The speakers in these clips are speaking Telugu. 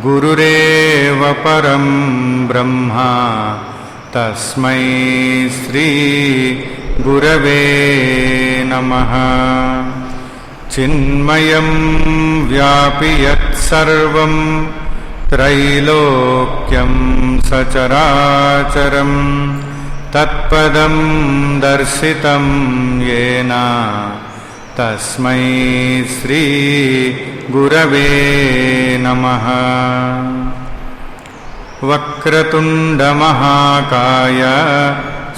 गुरुरेव परं ब्रह्मा तस्मै श्री गुरवे नमः। चिन्मयं व्यापि यत्सर्वं त्रैलोक्यं सचराचरं तत्पदं दर्शितं येन तस्मै श्री गुरवे नमः। वक्रतुण्डमहाकाय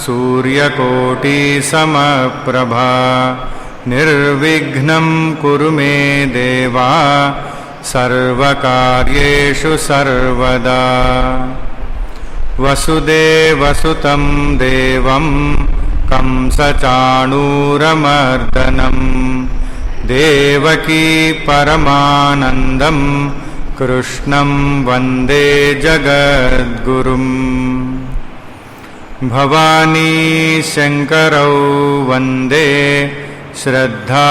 सूर्यकोटिसमप्रभा निर्विघ्नं कुरु मे देवा सर्वकार्येषु सर्वदा। वसुदेवसुतं देवं कंसचाणूरमर्दनं देवकी परमानन्दं कृष्णं वन्दे जगद्गुरुम्। भवानी शङ्करौ वन्दे श्रद्धा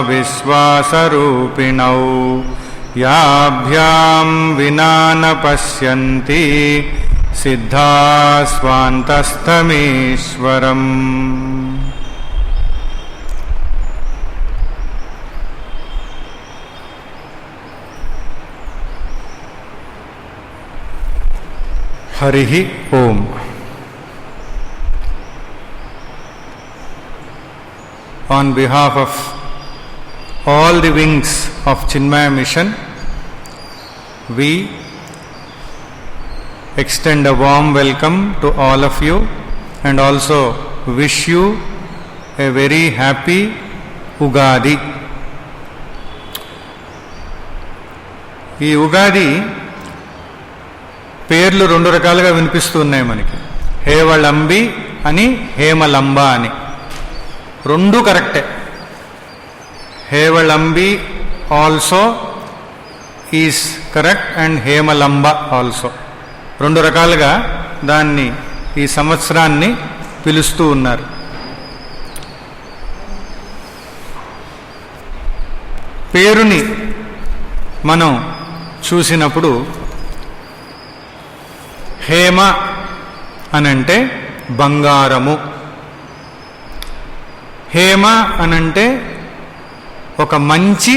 विश्वासरूपिणौ याभ्यां विना न पश्यन्ति सिद्धा स्वान्तस्थमीश्वरम्। हरिः ओम। On behalf of all the wings of Chinmaya Mission, we extend a warm welcome to all of you and also wish you a very happy Ugadi. ఈ ఉగాది పేర్లు రెండు రకాలుగా వినిపిస్తూ ఉన్నాయి మనకి. హేవళంబి అని, హేమలంబ అని. రెండు కరెక్టే. Hevalambi also is correct and Hemalamba also. రెండు రకాలుగా దాన్ని ఈ సంవత్సరాన్ని పిలుస్తూ ఉన్నారు. పేరుని మనం చూసినప్పుడు హేమ అనంటే బంగారము, హేమ అనంటే ఒక మంచి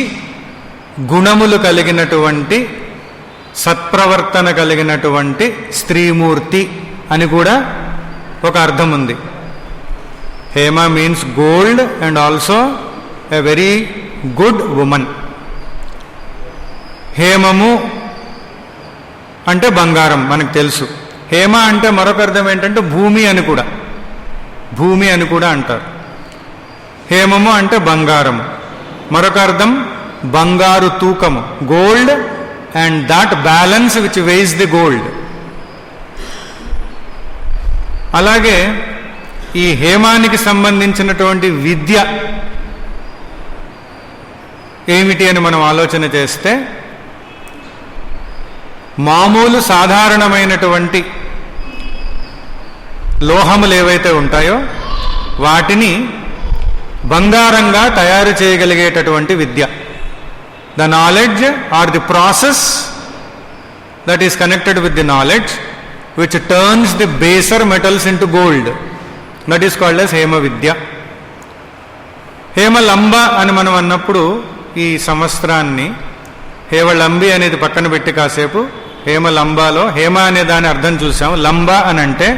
గుణములు కలిగినటువంటి సత్ప్రవర్తన కలిగినటువంటి స్త్రీమూర్తి అని కూడా ఒక అర్థం ఉంది. Hema means gold and also a very good woman. హేమము అంటే బంగారం మనకు తెలుసు. హేమ అంటే మరొక అర్థం ఏంటంటే భూమి అని కూడా, భూమి అని కూడా అంటారు. హేమము అంటే బంగారము. మరొక అర్థం బంగారు తూకము, gold and that balance which weighs the gold. అలాగే ఈ హేమానికి సంబంధించినటువంటి విద్య ఏమిటి అని మనం ఆలోచన చేస్తే, మామూలు సాధారణమైనటువంటి లోహములు ఏవైతే ఉంటాయో వాటిని బంగారంగా తయారు చేయగలిగేటటువంటి విద్య. The knowledge or the process that is connected with the knowledge which turns the baser metals into gold, that is called as Hema విద్య. హేమలంబ అని మనం అన్నప్పుడు ఈ సంవత్సరాన్ని హేవళంబి అనేది పక్కన పెట్టి కాసేపు హేమలంబాలో హేమ అనే దాని అర్థం చూసాము. లంబ అని అంటే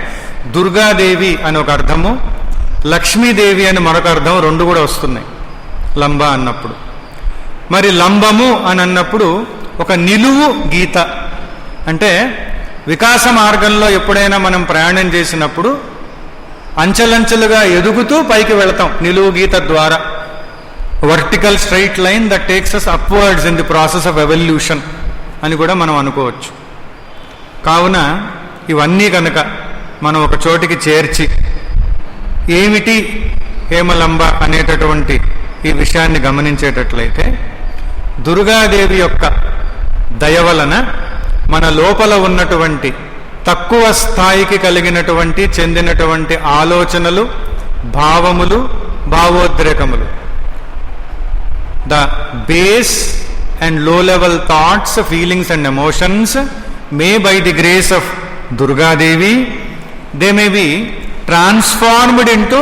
దుర్గాదేవి అని ఒక అర్థము, లక్ష్మీదేవి అని మరొక అర్థం, రెండు కూడా వస్తున్నాయి లంబ అన్నప్పుడు. మరి లంబము అని అన్నప్పుడు ఒక నిలువు గీత, అంటే వికాస మార్గంలో ఎప్పుడైనా మనం ప్రయాణం చేసినప్పుడు అంచెలంచెలుగా ఎదుగుతూ పైకి వెళతాం నిలువు గీత ద్వారా. Vertical straight line that takes us upwards in the process of evolution అని కూడా మనం అనుకోవచ్చు. కావున ఇవన్నీ కనుక మనం ఒక చోటికి చేర్చి ఏమిటి హేమలంబ అనేటటువంటి ఈ విషయాన్ని గమనించేటట్లయితే, దుర్గాదేవి యొక్క దయ వలన మన లోపల ఉన్నటువంటి తక్కువ స్థాయికి కలిగినటువంటి చెందినటువంటి ఆలోచనలు, భావములు, భావోద్రేకములు, the base and low-level thoughts, feelings and emotions may, by the grace of Durga Devi, they may be transformed into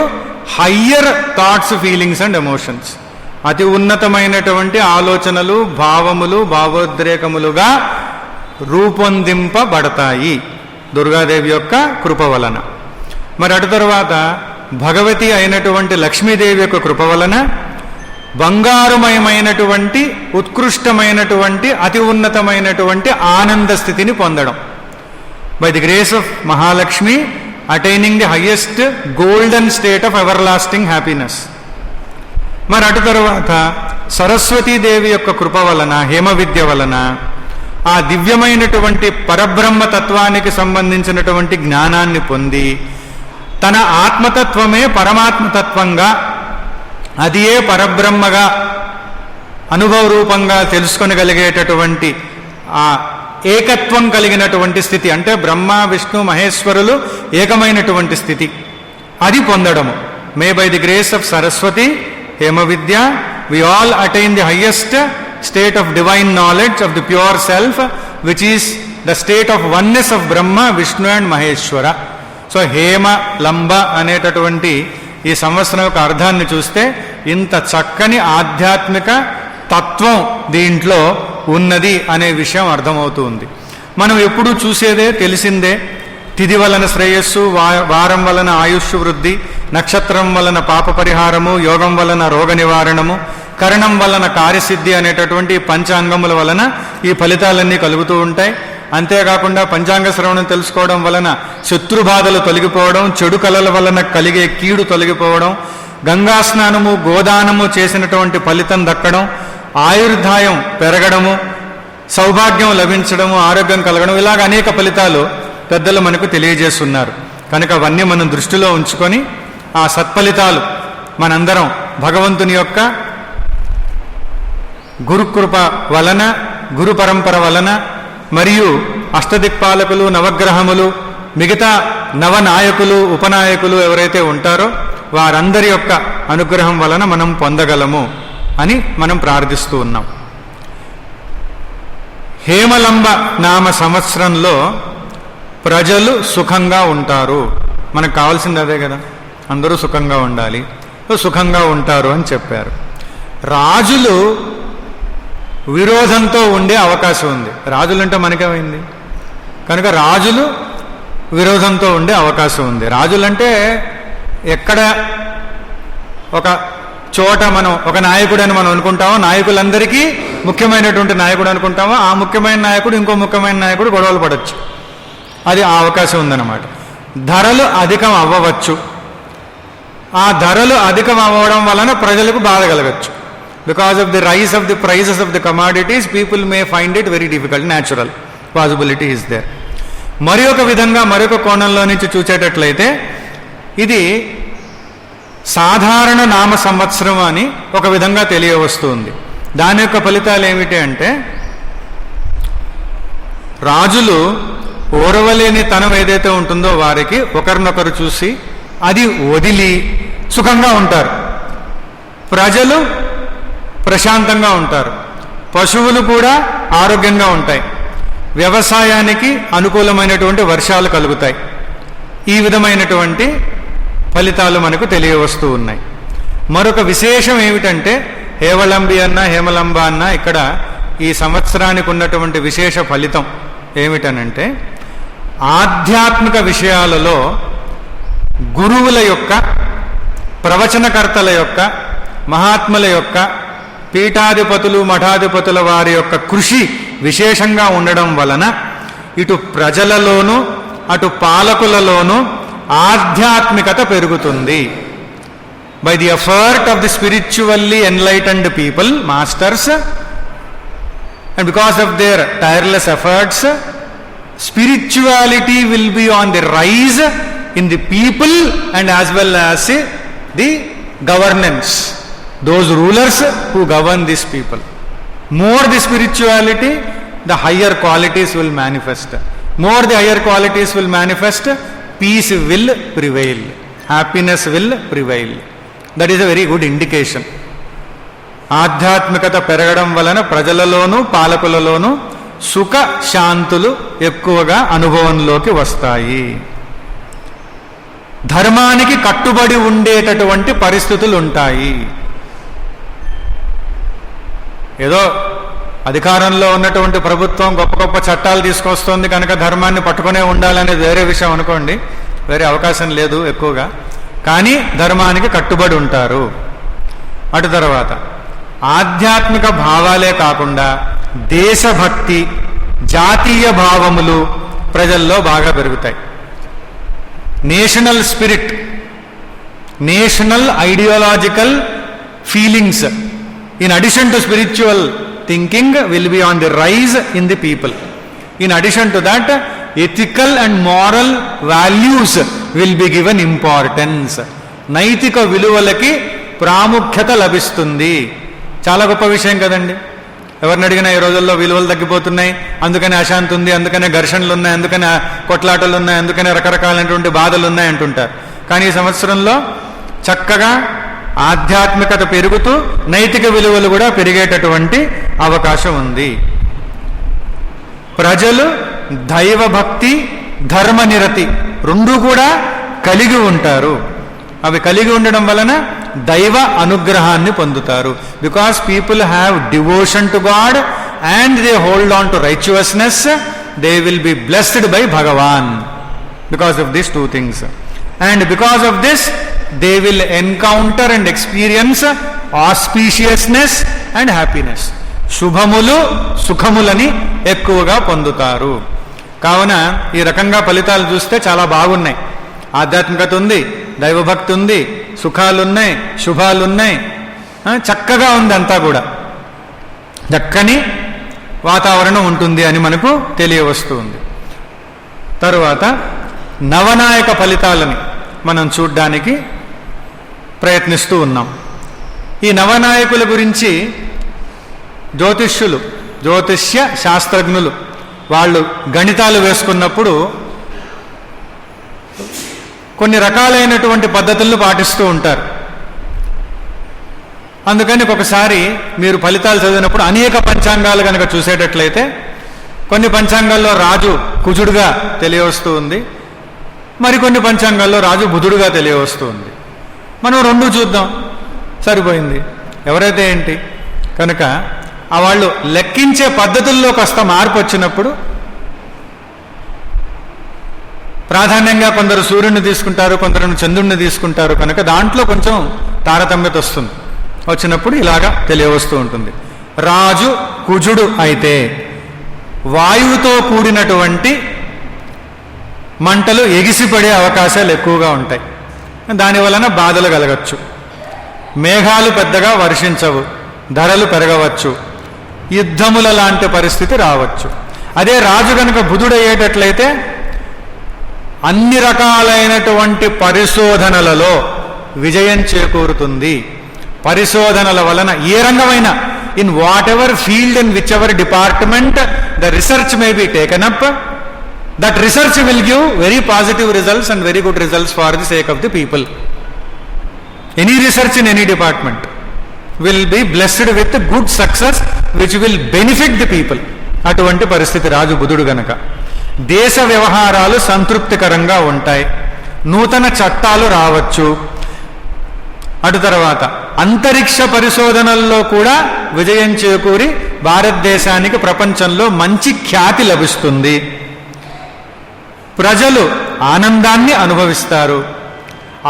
higher thoughts, feelings and emotions. అతి ఉన్నతమైనటువంటి ఆలోచనలు, భావములు, భావోద్రేకములుగా రూపొందింపబడతాయి దుర్గాదేవి యొక్క కృప వలన. మరి అటు తర్వాత భగవతి అయినటువంటి లక్ష్మీదేవి యొక్క కృప వలన బంగారుమయమైనటువంటి ఉత్కృష్టమైనటువంటి అతి ఉన్నతమైనటువంటి ఆనంద స్థితిని పొందడం. By the grace of Mahalakshmi attaining the highest golden state of ever lasting happiness. మరి అటు తర్వాత సరస్వతీదేవి యొక్క కృప వలన, హేమ విద్య వలన ఆ దివ్యమైనటువంటి పరబ్రహ్మ తత్వానికి సంబంధించినటువంటి జ్ఞానాన్ని పొంది తన ఆత్మతత్వమే పరమాత్మతత్వంగా, అది ఏ పరబ్రహ్మగా అనుభవ రూపంగా తెలుసుకొనగలిగేటటువంటి ఆ ఏకత్వం కలిగినటువంటి స్థితి, అంటే బ్రహ్మ విష్ణు మహేశ్వరులు ఏకమైనటువంటి స్థితి, అది పొందడము. May by the grace of Saraswati Hema విద్య we all attain the highest state of divine knowledge of the pure self, which is the state of oneness of Brahma, Vishnu and Maheshwara. So Hema లంబ అనేటటువంటి ఈ సంవత్సరం యొక్క అర్థాన్ని చూస్తే ఇంత చక్కని ఆధ్యాత్మిక తత్వం దీంట్లో ఉన్నది అనే విషయం అర్థమవుతుంది. మనం ఎప్పుడూ చూసేదే, తెలిసిందే. తిథి వలన శ్రేయస్సు, వారం వలన ఆయుష్ వృద్ధి, నక్షత్రం వలన పాప పరిహారము, యోగం వలన రోగ నివారణము, కరణం వలన కార్యసిద్ధి అనేటటువంటి పంచాంగముల వలన ఈ ఫలితాలన్నీ కలుగుతూ ఉంటాయి. అంతేకాకుండా పంచాంగ శ్రవణం తెలుసుకోవడం వలన శత్రుబాధలు తొలగిపోవడం, చెడు కళల వలన కలిగే కీడు తొలగిపోవడం, గంగా స్నానము గోదానము చేసినటువంటి ఫలితం దక్కడం, ఆయుర్దాయం పెరగడము, సౌభాగ్యం లభించడము, ఆరోగ్యం కలగడం, ఇలాగ అనేక ఫలితాలు పెద్దలు మనకు తెలియజేస్తున్నారు. కనుక అవన్నీ మనం దృష్టిలో ఉంచుకొని ఆ సత్ఫలితాలు మనందరం భగవంతుని యొక్క గురుకృప వలన, గురు పరంపర వలన, మరియు అష్టదిక్పాలకులు, నవగ్రహములు, మిగతా నవనాయకులు, ఉపనాయకులు ఎవరైతే ఉంటారో వారందరి యొక్క అనుగ్రహం వలన మనం పొందగలము అని మనం ప్రార్థిస్తూ ఉన్నాం. హేమలంబ నామ సంవత్సరంలో ప్రజలు సుఖంగా ఉంటారు. మనకు కావాల్సింది అదే కదా, అందరూ సుఖంగా ఉండాలి, సుఖంగా ఉంటారు అని చెప్పారు. రాజులు విరోధంతో ఉండే అవకాశం ఉంది. రాజులంటే మనకేమైంది కనుక రాజులు విరోధంతో ఉండే అవకాశం ఉంది. రాజులంటే ఎక్కడ ఒక చోట మనం ఒక నాయకుడు అని మనం అనుకుంటామో, నాయకులందరికీ ముఖ్యమైనటువంటి నాయకుడు అనుకుంటామో, ఆ ముఖ్యమైన నాయకుడు ఇంకో ముఖ్యమైన నాయకుడు గొడవలు పడవచ్చు. అది ఆ అవకాశం ఉందన్నమాట. ధరలు అధికం అవ్వవచ్చు. ఆ ధరలు అధికం అవ్వడం వలన ప్రజలకు బాధ కలగచ్చు. Because of the rise of the prices of the commodities, people may find it very difficult. Natural possibility is there. మరి ఒక విధంగా మరొక కోణంలో నుంచి చూసేటట్లయితే ఇది సాధారణ నామ సంవత్సరం అని ఒక విధంగా తెలియవస్తుంది. దాని యొక్క ఫలితాలు ఏమిటి అంటే, రాజులు ఓరవలేని తనం ఏదైతే ఉంటుందో వారికి ఒకరినొకరు చూసి అది వదిలి సుఖంగా ఉంటారు. ప్రజలు ప్రశాంతంగా ఉంటారు. పశువులు కూడా ఆరోగ్యంగా ఉంటాయి. వ్యవసాయానికి అనుకూలమైనటువంటి వర్షాలు కలుగుతాయి. ఈ విధమైనటువంటి ఫలితాలు మనకు తెలియవస్తూ ఉన్నాయి. మరొక విశేషం ఏమిటంటే, హేవళంబి అన్న హేమలంబ అన్న ఇక్కడ ఈ సంవత్సరానికి ఉన్నటువంటి విశేష ఫలితం ఏమిటనంటే, ఆధ్యాత్మిక విషయాలలో గురువుల యొక్క, ప్రవచనకర్తల యొక్క, మహాత్ముల యొక్క, పీఠాధిపతులు మఠాధిపతుల వారి యొక్క కృషి విశేషంగా ఉండడం వలన ఇటు ప్రజలలోనూ అటు పాలకులలోనూ ఆధ్యాత్మికత పెరుగుతుంది. By the effort of the spiritually enlightened people, masters, and because of their tyreless efforts, spirituality will be on the rise in the people and as well as the governance, those rulers who govern these people. More the spirituality, the higher qualities will manifest. More the higher qualities will manifest, peace will prevail, happiness will prevail. That is a very good indication. ఆధ్యాత్మికత పెరగడం వలన ప్రజలలోనూ పాలకులలోనూ సుఖ శాంతులు ఎక్కువగా అనుభవంలోకి వస్తాయి. ధర్మానికి కట్టుబడి ఉండేటటువంటి పరిస్థితులు ఉంటాయి. ఏదో అధికారంలో ఉన్నటువంటి ప్రభుత్వం గొప్ప గొప్ప చట్టాలు తీసుకొస్తుంది కనుక ధర్మాన్ని పట్టుకునే ఉండాలనేది వేరే విషయం అనుకోండి, వేరే అవకాశం లేదు ఎక్కువగా. కానీ ధర్మానికి కట్టుబడి ఉంటారు. అటు తర్వాత ఆధ్యాత్మిక భావాలే కాకుండా దేశభక్తి, జాతీయ భావములు ప్రజల్లో బాగా పెరుగుతాయి. National spirit, national ideological feelings in addition to spiritual thinking will be on the rise in the people. In addition to that, ethical and moral values will be given importance. నైతిక విలువలకి ప్రాముఖ్యత లభిస్తుంది. చాలా గొప్ప విషయం కదండి. ఎవరిని అడిగినా ఈ రోజుల్లో విలువలు తగ్గిపోతున్నాయి, అందుకనే అశాంతి ఉంది, అందుకనే ఘర్షణలు ఉన్నాయి, అందుకనే కొట్లాటలు ఉన్నాయి, అందుకనే రకరకాలైనటువంటి బాధలు ఉన్నాయి అంటుంటారు. కానీ ఈ సంవత్సరంలో చక్కగా ఆధ్యాత్మికత పెరుగుతూ నైతిక విలువలు కూడా పెరిగేటటువంటి అవకాశం ఉంది. ప్రజలు దైవభక్తి, ధర్మనిరతి రెండూ కూడా కలిగి ఉంటారు. అవి కలిగి ఉండడం వలన దైవ అనుగ్రహాన్ని పొందుతారు. Because people have devotion to God and they hold on to righteousness, they will be blessed by Bhagwan because of these two things. And because of this, they will encounter and experience auspiciousness and happiness. శుభములు సుఖములని ఎక్కువగా పొందుతారు. కావున ఈ రకంగా ఫలితాలు చూస్తే చాలా బాగున్నాయి. ఆధ్యాత్మికత ఉంది, దైవభక్తి ఉంది, సుఖాలున్నాయి, శుభాలున్నాయి, చక్కగా ఉంది. అంతా కూడా చక్కని వాతావరణం ఉంటుంది అని మనకు తెలియవస్తుంది. తరువాత నవనాయక ఫలితాలని మనం చూడ్డానికి ప్రయత్నిస్తూ ఉన్నాం. ఈ నవనాయకుల గురించి జ్యోతిష్యులు, జ్యోతిష్య శాస్త్రజ్ఞులు వాళ్ళు గణితాలు వేసుకున్నప్పుడు కొన్ని రకాలైనటువంటి పద్ధతులను పాటిస్తూ ఉంటారు. అందుకని ఒకసారి మీరు ఫలితాలు చదివినప్పుడు అనేక పంచాంగాలు కనుక చూసేటట్లయితే కొన్ని పంచాంగాల్లో రాజు కుజుడుగా తెలియవస్తూ ఉంది, మరికొన్ని పంచాంగాల్లో రాజు బుధుడుగా తెలియవస్తుంది. మనం రెండు చూద్దాం, సరిపోయింది. ఎవరైతే ఏంటి కనుక ఆ వాళ్ళు లెక్కించే పద్ధతుల్లో కాస్త మార్పు వచ్చినప్పుడు ప్రాధాన్యంగా కొందరు సూర్యుడిని తీసుకుంటారు, కొందరు చంద్రుడిని తీసుకుంటారు కనుక దాంట్లో కొంచెం తారతమ్యత వస్తుంది. వచ్చినప్పుడు ఇలాగా తెలియవస్తూ ఉంటుంది. రాజు కుజుడు అయితే వాయువుతో కూడినటువంటి మంటలు ఎగిసిపడే అవకాశాలు ఎక్కువగా ఉంటాయి. దాని వలన బాధలు కలగచ్చు. మేఘాలు పెద్దగా వర్షించవు, ధరలు పెరగవచ్చు, యుద్ధముల లాంటి పరిస్థితి రావచ్చు. అదే రాజు కనుక బుధుడయ్యేటట్లయితే అన్ని రకాలైనటువంటి పరిశోధనలలో విజయం చేకూరుతుంది. పరిశోధనల వలన ఏ రంగమైనా, in whatever field, in whichever department the research may be taken up, that research will give very positive results and very good results for the sake of the people. Any research in any department will be blessed with good success which will benefit the people. అటువంటి పరిస్థితి రాజు బుధుడు గనక. దేశ వ్యవహారాలు సంతృప్తికరంగా ఉంటాయి, నూతన చట్టాలు రావచ్చు. అటు తర్వాత అంతరిక్ష పరిశోధనల్లో కూడా విజయం చేకూరి భారతదేశానికి ప్రపంచంలో మంచి ఖ్యాతి లభిస్తుంది. ప్రజలు ఆనందాన్ని అనుభవిస్తారు,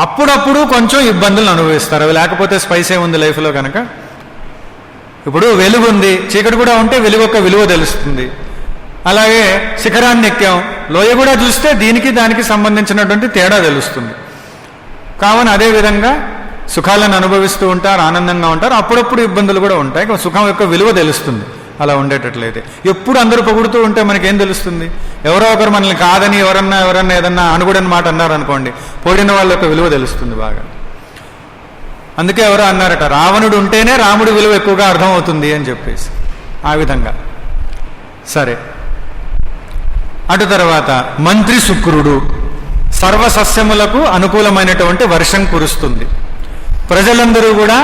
అప్పుడప్పుడు కొంచెం ఇబ్బందులను అనుభవిస్తారు. అవి లేకపోతే స్పైసే ఉంది లైఫ్లో కనుక. ఇప్పుడు వెలుగు ఉంది, చీకటి కూడా ఉంటే వెలుగు యొక్క విలువ తెలుస్తుంది. అలాగే శిఖరాన్ని ఎక్కాం, లోయ కూడా చూస్తే దీనికి దానికి సంబంధించినటువంటి తేడా తెలుస్తుంది. కావున అదేవిధంగా సుఖాలను అనుభవిస్తూ ఉంటారు, ఆనందంగా ఉంటారు, అప్పుడప్పుడు ఇబ్బందులు కూడా ఉంటాయి. సుఖం యొక్క విలువ తెలుస్తుంది అలా ఉండేటట్లయితే. ఎప్పుడు అందరూ పొగుడుతూ ఉంటే మనకేం తెలుస్తుంది? ఎవరో ఒకరు మనల్ని కాదని ఎవరన్నా ఏదన్నా అనుగుడని మాట అన్నారనుకోండి, పొగిడిన వాళ్ళ యొక్క విలువ తెలుస్తుంది బాగా. అందుకే ఎవరో అన్నారట, రావణుడు ఉంటేనే రాముడి విలువ ఎక్కువగా అర్థమవుతుంది అని చెప్పేసి. ఆ విధంగా సరే. అటు తర్వాత మంత్రి శుక్రుడు సర్వసస్యములకు అనుకూలమైనటువంటి వర్షం కురుస్తుంది. ప్రజలందరూ కూడా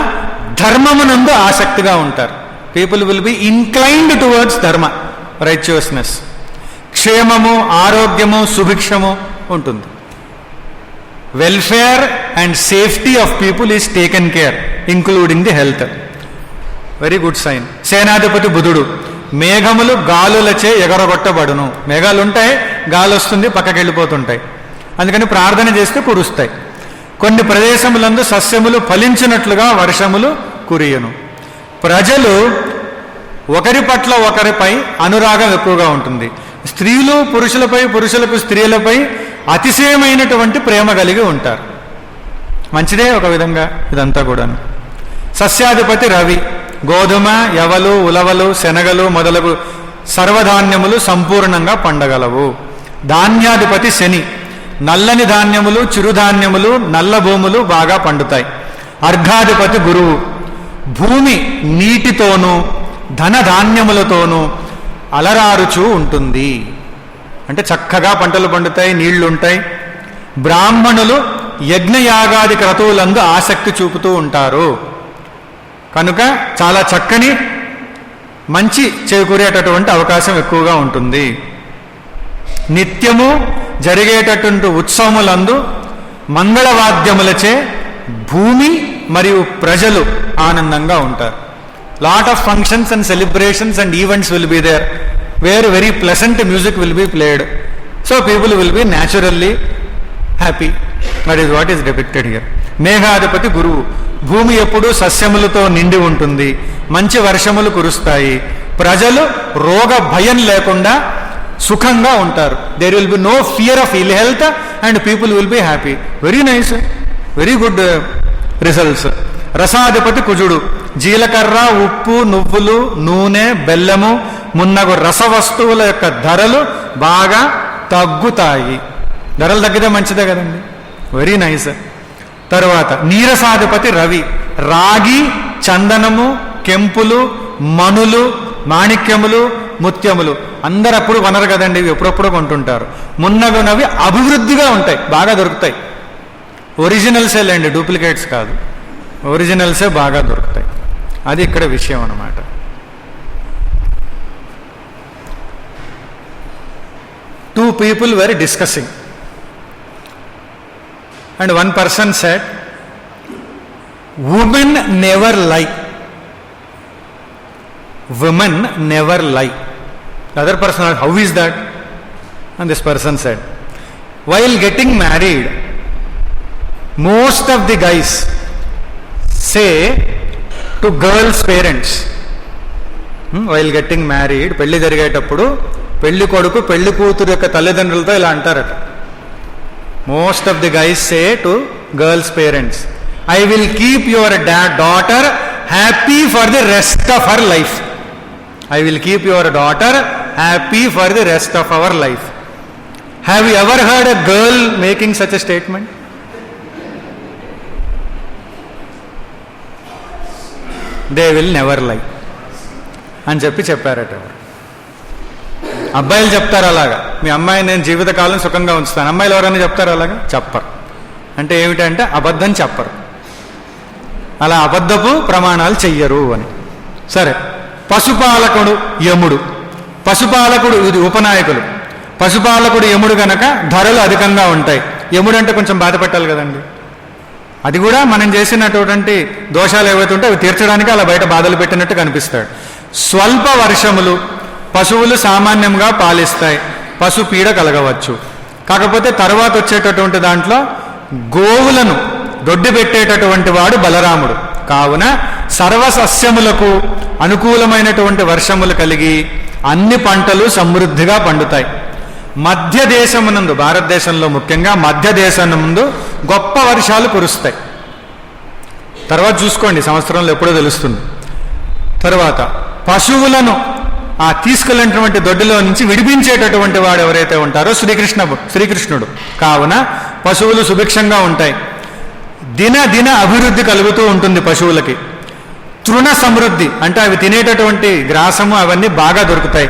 ధర్మమునందు ఆసక్తిగా ఉంటారు. People will be inclined towards dharma, righteousness. క్షేమము, ఆరోగ్యము, సుభిక్షము ఉంటుంది. Welfare and safety of people is taken care, including the health. Very good sign. సేనాధిపతి బుధుడు. మేఘములు గాలులచే ఎగరగొట్టబడును. మేఘాలు ఉంటాయి, గాలి వస్తుంది, పక్కకి వెళ్ళిపోతుంటాయి. అందుకని ప్రార్థన చేస్తే కురుస్తాయి. కొన్ని ప్రదేశములందు సస్యములు ఫలించినట్లుగా వర్షములు కురియను. ప్రజలు ఒకరి పట్ల ఒకరిపై అనురాగం ఎక్కువగా ఉంటుంది. స్త్రీలు పురుషులపై, పురుషులకు స్త్రీలపై అతిశయమైనటువంటి ప్రేమ కలిగి ఉంటారు. మంచిదే ఒక విధంగా ఇదంతా కూడాను. సస్యాధిపతి రవి. గోధుమ, యవలు, ఉలవలు, శనగలు మొదలగు సర్వధాన్యములు సంపూర్ణంగా పండగలవు. ధాన్యాధిపతి శని. నల్లని ధాన్యములు, చిరుధాన్యములు, నల్ల భూములు బాగా పండుతాయి. అర్ఘాధిపతి గురువు. భూమి నీటితోనూ ధనధాన్యములతోనూ అలరారుచూ ఉంటుంది. అంటే చక్కగా పంటలు పండుతాయి, నీళ్లుంటాయి. బ్రాహ్మణులు యజ్ఞయాగాది క్రతువులందు ఆసక్తి చూపుతూ ఉంటారు కనుక చాలా చక్కని మంచి చేకూరేటటువంటి అవకాశం ఎక్కువగా ఉంటుంది. నిత్యము జరిగేటటువంటి ఉత్సవములందు మంగళవాద్యములచే భూమి మరియు ప్రజలు ఆనందంగా ఉంటారు. Lot of functions and celebrations and events will be there where very pleasant music will be played. So people will be naturally happy. That is what is depicted here. మేఘాధిపతి గురువు. భూమి ఎప్పుడూ సస్యములతో నిండి ఉంటుంది, మంచి వర్షములు కురుస్తాయి, ప్రజలు రోగ భయం లేకుండా సుఖంగా ఉంటారు. There will be no fear of ill health and people will be happy. Very nice, very good results. రసాధిపతి కుజుడు. జీలకర్ర, ఉప్పు, నువ్వులు, నూనె, బెల్లము మున్నగు రస వస్తువుల యొక్క ధరలు బాగా తగ్గుతాయి. ధరలు తగ్గితే మంచిదే కదండి. Very nice. తరువాత నీరసాధిపతి రవి. రాగి, చందనము, కెంపులు, మణులు, మాణిక్యములు, ముత్యములు అందరు అప్పుడు కొనరు కదండి, ఇవి ఎప్పుడప్పుడు కొంటుంటారు. మున్నగునవి అభివృద్ధిగా ఉంటాయి, బాగా దొరుకుతాయి. ఒరిజినల్సే లేండి, డూప్లికేట్స్ కాదు, ఒరిజినల్సే బాగా దొరుకుతాయి. అది ఇక్కడ విషయం అన్నమాట. Two people were discussing and one person said, women never lie. Women never lie. The other person asked, how is that? And this person said, while getting married, most of the guys say to girls' parents, while getting married, పెళ్లి జరిగేటప్పుడు పెళ్లి కొడుకు పెళ్లి కూతురు యొక్క తల్లిదండ్రులతో ఇలా అంటారట. Most of the guys say to girls parents, I will keep your daughter happy for the rest of her life. I will keep your daughter happy for the rest of our life. Have you ever heard a girl making such a statement? They will never లై అని చెప్పారట. అబ్బాయిలు చెప్తారు అలాగా, మీ అమ్మాయిని నేను జీవితకాలం సుఖంగా ఉంచుతాను. అమ్మాయిలు ఎవరైనా చెప్తారు అలాగా? చెప్పరు. అంటే ఏమిటంటే అబద్ధం చెప్పరు, అలా అబద్ధపు ప్రమాణాలు చెయ్యరు అని. సరే, పశుపాలకుడు యముడు. పశుపాలకుడు ఇది ఉపనాయకులు. పశుపాలకుడు యముడు గనక ధరలు అధికంగా ఉంటాయి. యముడు అంటే కొంచెం బాధ పెట్టాలి కదండి. అది కూడా మనం చేసినటువంటి దోషాలు ఏవైతే ఉంటే అవి తీర్చడానికి అలా బయట బాధలు పెట్టినట్టు కనిపిస్తాడు. స్వల్ప వర్షములు. పశువులు సామాన్యంగా పాలిస్తాయి, పశు పీడ కలగవచ్చు. కాకపోతే తర్వాత వచ్చేటటువంటి దాంట్లో గోవులను దొడ్డి పెట్టేటటువంటి వాడు బలరాముడు. కావున సర్వసస్యములకు అనుకూలమైనటువంటి వర్షములు కలిగి అన్ని పంటలు సమృద్ధిగా పండుతాయి. మధ్య దేశమునందు, భారతదేశంలో ముఖ్యంగా మధ్య దేశమునందు గొప్ప వర్షాలు కురుస్తాయి. తర్వాత చూసుకోండి, సంవత్సరంలో ఎప్పుడో తెలుస్తుంది. తర్వాత పశువులను ఆ తీసుకెళ్ళినటువంటి దొడ్డిలో నుంచి విడిపించేటటువంటి వాడు ఎవరైతే ఉంటారో శ్రీకృష్ణుడు. కావున పశువులు సుభిక్షంగా ఉంటాయి. దిన అభివృద్ధి కలుగుతూ ఉంటుంది పశువులకి. తృణ సమృద్ధి అంటే అవి తినేటటువంటి గ్రాసము అవన్నీ బాగా దొరుకుతాయి,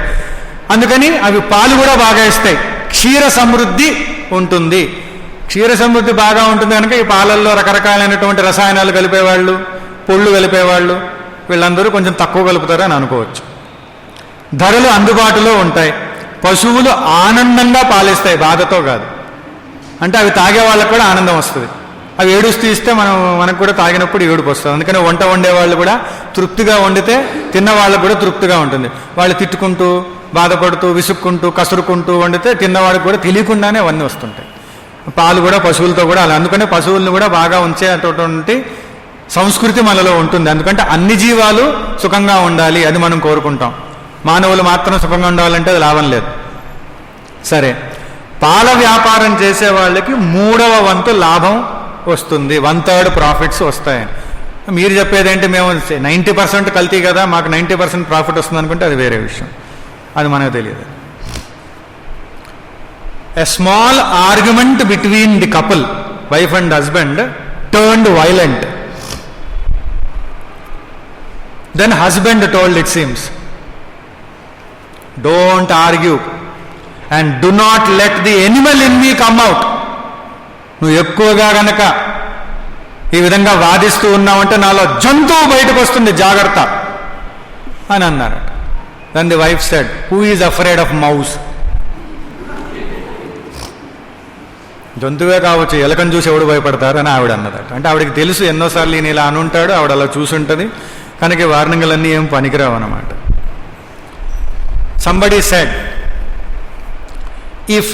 అందుకని అవి పాలు కూడా బాగా ఇస్తాయి. క్షీర సమృద్ధి ఉంటుంది. క్షీర సమృద్ధి బాగా ఉంటుంది కనుక ఈ పాలల్లో రకరకాలైనటువంటి రసాయనాలు కలిపేవాళ్ళు, పొళ్ళు కలిపేవాళ్ళు వీళ్ళందరూ కొంచెం తక్కువ కలుపుతారని అనుకోవచ్చు. ధరలు అందుబాటులో ఉంటాయి. పశువులు ఆనందంగా పాలిస్తాయి, బాధతో కాదు. అంటే అవి తాగే వాళ్ళకు కూడా ఆనందం వస్తుంది. అవి ఏడుస్తూ ఇస్తే మనకు కూడా తాగినప్పుడు ఏడుపు వస్తుంది. అందుకని వంట వండేవాళ్ళు కూడా తృప్తిగా వండితే తిన్న వాళ్ళకు కూడా తృప్తిగా ఉంటుంది. వాళ్ళు తిట్టుకుంటూ, బాధపడుతూ, విసుక్కుంటూ, కసురుకుంటూ వండితే తిన్నవాడికి కూడా తెలియకుండానే అవన్నీ వస్తుంటాయి. పాలు కూడా పశువులతో కూడా అలా. అందుకని పశువులను కూడా బాగా ఉంచేటటువంటి సంస్కృతి మనలో ఉంటుంది. ఎందుకంటే అన్ని జీవాలు సుఖంగా ఉండాలి, అది మనం కోరుకుంటాం. మానవులు మాత్రం సుఖంగా ఉండాలంటే అది లాభం లేదు. సరే, పాల వ్యాపారం చేసే వాళ్ళకి 3వ వంతు లాభం వస్తుంది, 1/3 ప్రాఫిట్స్ వస్తాయని. మీరు చెప్పేదేంటి, మేము 90% కల్తీ కదా, మాకు 90% ప్రాఫిట్ వస్తుంది అనుకుంటే అది వేరే విషయం, అది మనకు తెలియదు. A small argument between the couple, wife and husband, turned violent. Then husband told, it seems, don't argue and do not let the animal in me come out. నువ్వు ఎక్కువగా గనక ఈ విధంగా వాదిస్తూ ఉన్నావంటే నాలో జంతువు బయటకు వస్తుంది, జాగ్రత్త అని అన్నారు. Then the wife said, who is afraid of mouse? జంతువే కావచ్చు, ఎలకను చూసి ఎవడు భయపడతారు అని ఆవిడ అన్నదట. అంటే ఆవిడకి తెలుసు ఎన్నోసార్లు ఈయన ఇలా అనుంటాడు, ఆవిడ అలా చూసుంటుంది, కనుక వార్నింగ్లన్నీ ఏం పనికిరావు అన్నమాట. Somebody said, if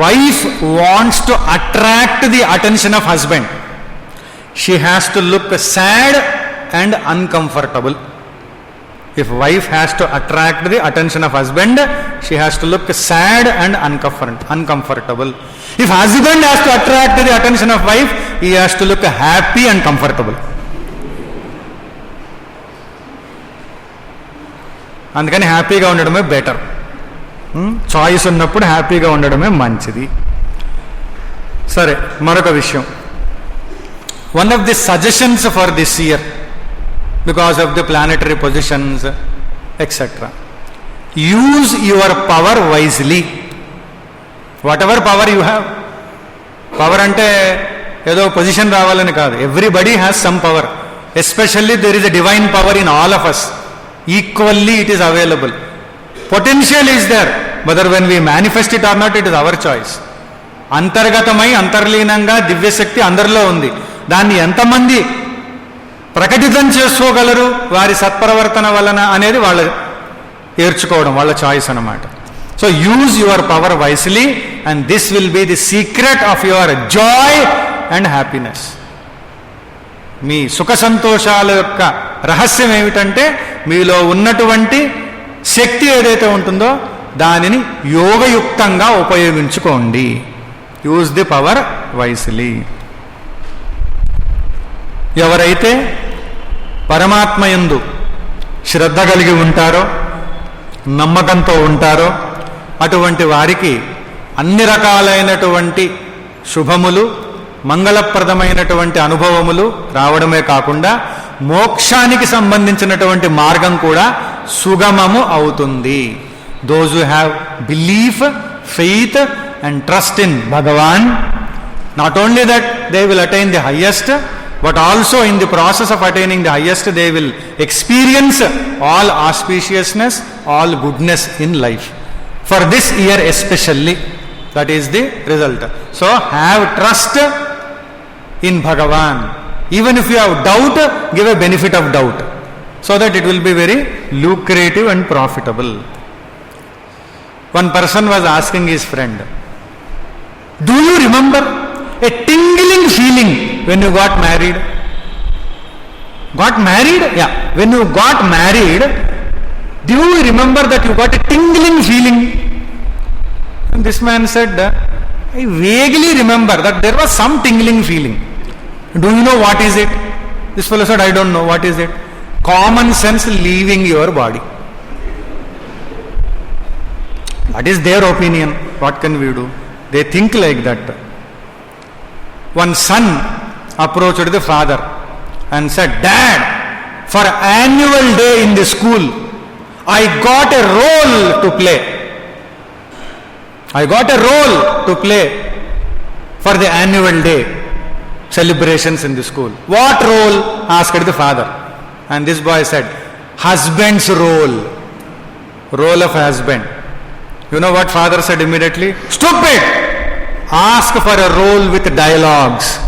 wife wants to attract the attention of husband, she has to look sad and uncomfortable. If wife has to attract the attention of husband, she has to look sad and uncomfortable. If husband has to attract the attention of wife, he has to look happy and comfortable. అందుకని హ్యాపీగా ఉండడమే బెటర్. చాయిస్ ఉన్నప్పుడు హ్యాపీగా ఉండడమే మంచిది. సరే, మరొక విషయం, one of the suggestions for this year, because of the planetary positions, etc. Use your power wisely. Whatever power you have. Power అంటే ఏదో పొజిషన్ రావాలని కాదు. Everybody has some power. Especially there is a divine power in all of us. Equally it is available. Potential is there, whether when we manifest it or not, it is our choice. అంతర్గతమై అంతర్లీనంగా దివ్యశక్తి అందరిలో ఉంది. దాన్ని ఎంతమంది ప్రకటితం చేసుకోగలరు వారి సత్ప్రవర్తన వలన అనేది వాళ్ళు ఏర్చుకోవడం, వాళ్ళ చాయిస్ అన్నమాట. So use your power wisely and this will be the secret of your joy and happiness. మీ సుఖ సంతోషాల యొక్క రహస్యం ఏమిటంటే మీలో ఉన్నటువంటి శక్తి ఏదైతే ఉంటుందో దానిని యోగయుక్తంగా ఉపయోగించుకోండి. Use the power wisely. ఎవరైతే పరమాత్మ యందు శ్రద్ధ కలిగి ఉంటారో, నమ్మకంతో ఉంటారో, అటువంటి వారికి అన్ని రకాలైనటువంటి శుభములు, మంగళప్రదమైనటువంటి అనుభవములు రావడమే కాకుండా మోక్షానికి సంబంధించినటువంటి మార్గం కూడా సుగమము అవుతుంది. Those who have belief, faith and trust in Bhagwan, not only that they will attain the highest, but also in the process of attaining the highest, they will experience all auspiciousness, all goodness in life. For this year especially, that is the result. So have trust in Bhagavan. Even if you have doubt, give a benefit of doubt, so that it will be very lucrative and profitable. One person was asking his friend, do you remember a tingling feeling when you got married? Got married? Yeah. When you got married, do you remember that you got a tingling feeling? And this man said, I vaguely remember that there was some tingling feeling. Do you know what is it? This fellow said, I don't know. What is it? Common sense leaving your body. That is their opinion. What can we do? They think like that. One son approached the father and said, Dad, for annual day in the school, I got a role to play. I got a role to play for the annual day celebrations in the school. What role? Asked the father. And this boy said, husband's role of husband. You know what father said immediately? Stupid! Ask for a role with dialogues.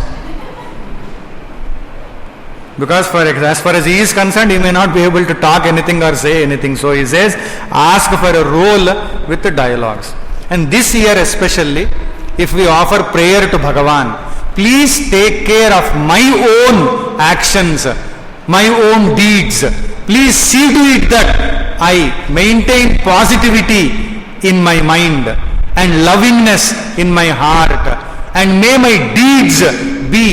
Because as far as he is concerned, he may not be able to talk anything or say anything. So he says, ask for a role with the dialogues. And this year especially, if we offer prayer to Bhagavan, please take care of my own actions, my own deeds. Please see to it that I maintain positivity in my mind and lovingness in my heart. And may my deeds be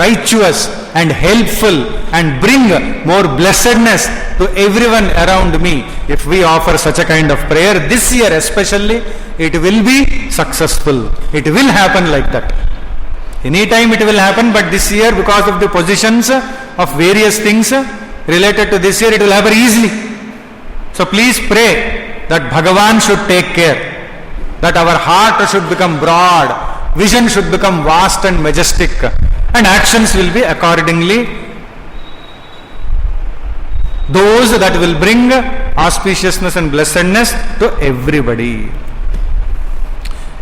righteous and helpful and bring more blessedness to everyone around me. If we offer such a kind of prayer this year especially, it will be successful. It will happen like that. Anytime it will happen, but this year, because of the positions of various things related to this year, it will happen easily. So please pray that Bhagavan should take care, that our heart should become broad, vision should become vast and majestic, and actions will be accordingly those that will bring auspiciousness and blessedness to everybody.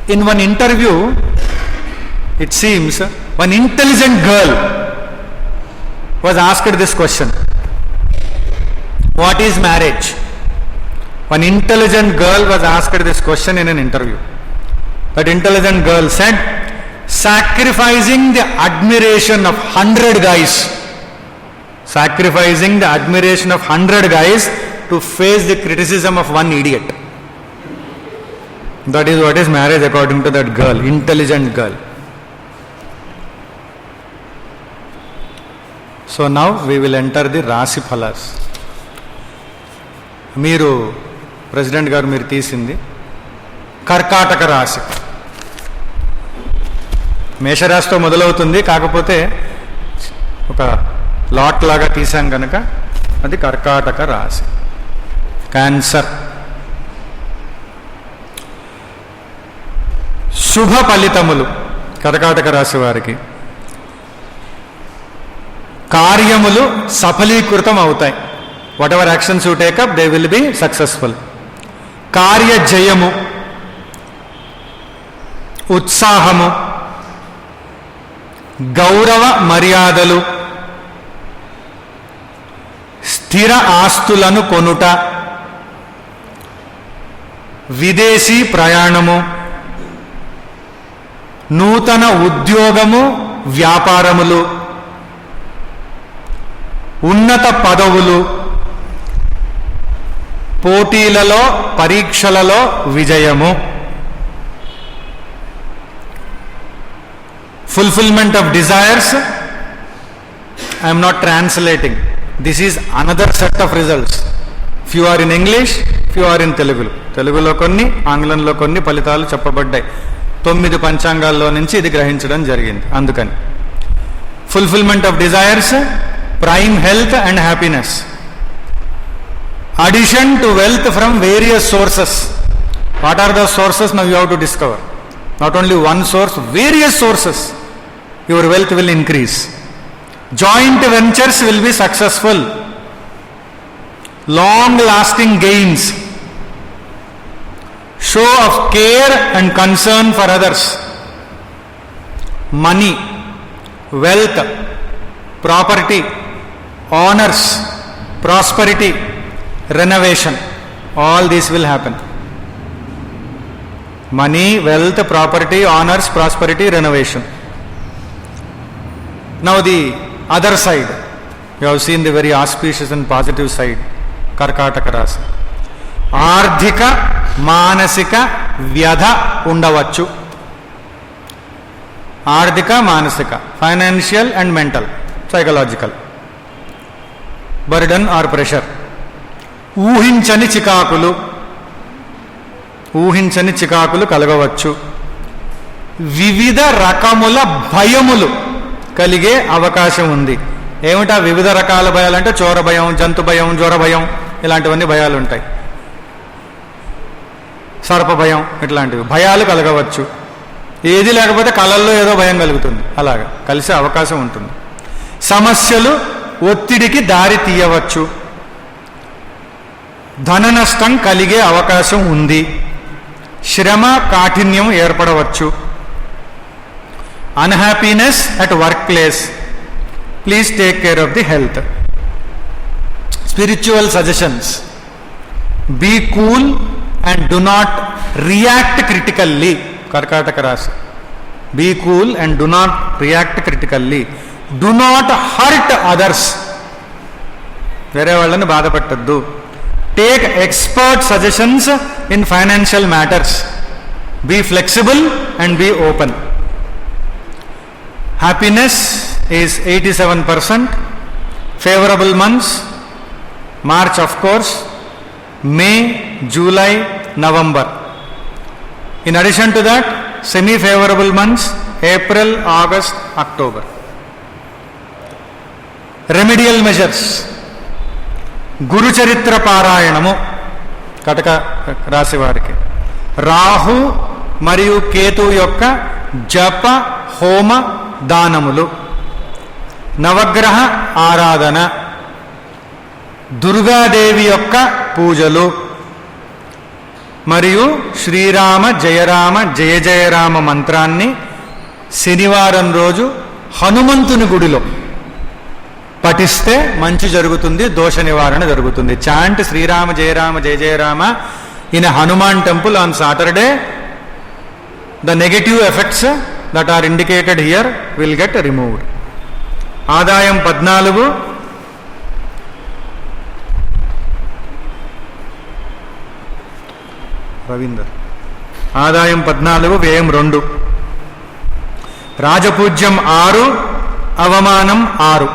In one interview, it seems one intelligent girl was asked this question: what is marriage? One intelligent girl was asked this question in an interview. That intelligent girl said, sacrificing the admiration of 100 guys, sacrificing the admiration of 100 guys to face the criticism of one idiot. That is what is marriage according to that girl, intelligent girl. So now we will enter the Rasi Phalas. మీరు ప్రెసిడెంట్ గారు మీరు తీసింది కర్కాటక రాశి. మేషరాశితో మొదలవుతుంది, కాకపోతే ఒక లాట్ లాగా తీసాం కనుక అది కర్కాటక రాశి. క్యాన్సర్. శుభ ఫలితములు కర్కాటక రాశి వారికి. కార్యములు సఫలీకృతం అవుతాయి. Whatever actions you take up, they will be successful. కార్యజయము, ఉత్సాహము, గౌరవ మర్యాదలు, స్థిర ఆస్తులను కొనుట, విదేశీ ప్రయాణము, నూతన ఉద్యోగము, వ్యాపారములు, ఉన్నత పదవులు, పోటీలలో పరీక్షలలో విజయము, fulfillment of desires. I am not translating. This is another set of results. Few are in English, few are in Telugu. తెలుగులో కొన్ని, ఆంగ్లంలో కొన్ని ఫలితాలు చెప్పబడ్డాయి. 9 పంచాంగాల్లో నుంచి ఇది గ్రహించడం జరిగింది. అందుకని fulfillment of desires, prime health and happiness, addition to wealth from various sources. What are the sources? Now you have to discover. Not only one source, various sources. Your wealth will increase. Joint ventures will be successful. Long lasting gains. Show of care and concern for others. Money, wealth, property, honors, prosperity, renovation, all this will happen. Money, wealth, property, honors, prosperity, renovation. Now the other side, you have seen the very auspicious and positive side, Karkataka Rasi. Ardhika, Manasika, Vyadha Undavachu. Ardhika, Manasika, financial and mental, psychological. Burden or pressure. ఊహించని చికాకులు, ఊహించని చికాకులు కలగవచ్చు. వివిధ రకముల భయములు కలిగే అవకాశం ఉంది. ఏమిటా వివిధ రకాల భయాలంటే చోర భయం, జంతు భయం, జ్వర భయం, ఇలాంటివన్నీ భయాలు ఉంటాయి. సర్ప భయం, ఇట్లాంటివి భయాలు కలగవచ్చు. ఏది లేకపోతే కళల్లో ఏదో భయం కలుగుతుంది, అలాగా కలిసే అవకాశం ఉంటుంది. సమస్యలు ఒత్తిడికి దారి తీయవచ్చు, ధన నష్టం కలిగే అవకాశం ఉంది, శ్రమ కాఠిన్యం ఏర్పడవచ్చు, unhappiness at work place, please take care of the health. Spiritual suggestions: be cool and do not react critically. కర్కాటక రాశి. Be cool and do not react critically. Do not hurt others. వేరే వాళ్ళని బాధపెట్టద్దు. Take expert suggestions in financial matters. Be flexible and be open. Happiness is 87%. Favourable months: March, of course, May, July, November. In addition to that, semi-favorable months: April, August, October. Remedial measures: Guru Charitra Parayanamu, కటక రాశి వారికి. రాహు మరియు కేతు యొక్క జప హోమ దానములు, నవగ్రహ ఆరాధన, దుర్గాదేవి యొక్క పూజలు మరియు శ్రీరామ జయరామ జయ జయరామ మంత్రాన్ని శనివారం రోజు హనుమంతుని గుడిలో పఠిస్తే మంచి జరుగుతుంది, దోష నివారణ జరుగుతుంది. Chant Sri Rama Jaya Rama Jaya Jaya Rama in Hanuman temple on Saturday. The negative effects that are indicated here will get removed. ఆదాయం 14, రవీందర్. ఆదాయం 14, వ్యయం 2. రాజపూజ్యం 6, అవమానం 6.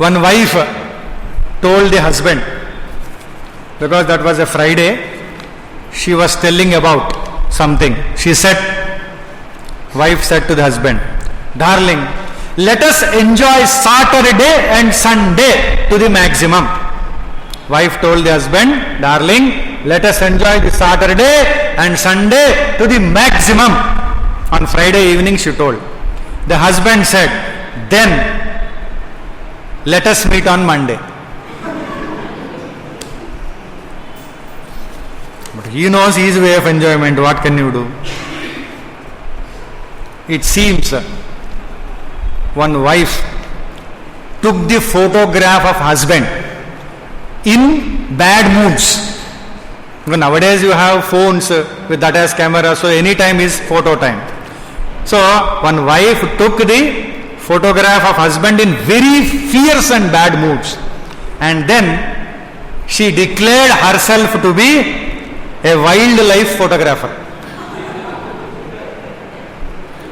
One wife told the husband, because that was a Friday, she was telling about something. She said, wife said to the husband, "Darling, let us enjoy Saturday and Sunday to the maximum." Wife told the husband, "Darling, let us enjoy the Saturday and Sunday to the maximum." On Friday evening she told. The husband said, "Then let us meet on Monday." But he knows his way of enjoyment. What can you do? It seems one wife took the photograph of husband in bad moods. Nowadays you have phones with that as camera, so anytime is photo time. So one wife took the photograph of husband in very fierce and bad moods, and then she declared herself to be a wildlife photographer.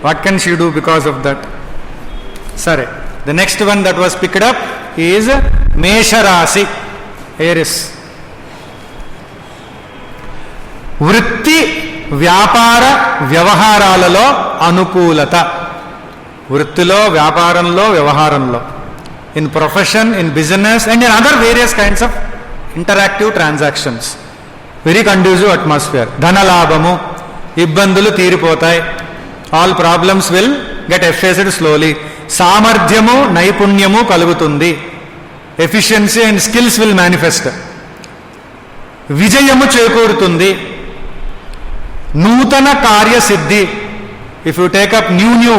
What can she do because of that? Sorry. The next one that was picked up is Mesha Rasi, Aries. వృత్తి వ్యాపార వ్యవహారాలలో అనుకూలత. వృత్తిలో, వ్యాపారంలో, వ్యవహారంలో, in profession, in business and in other various kinds of interactive transactions. Very conducive atmosphere. ధనలాభము, ఇబ్బందులు తీరిపోతాయి. All problems will get effaced slowly. సామర్థ్యము, నైపుణ్యము కలుగుతుంది. Efficiency and skills will manifest. విజయము చేకూరుతుంది. నూతన కార్యసిద్ధి. If you take up new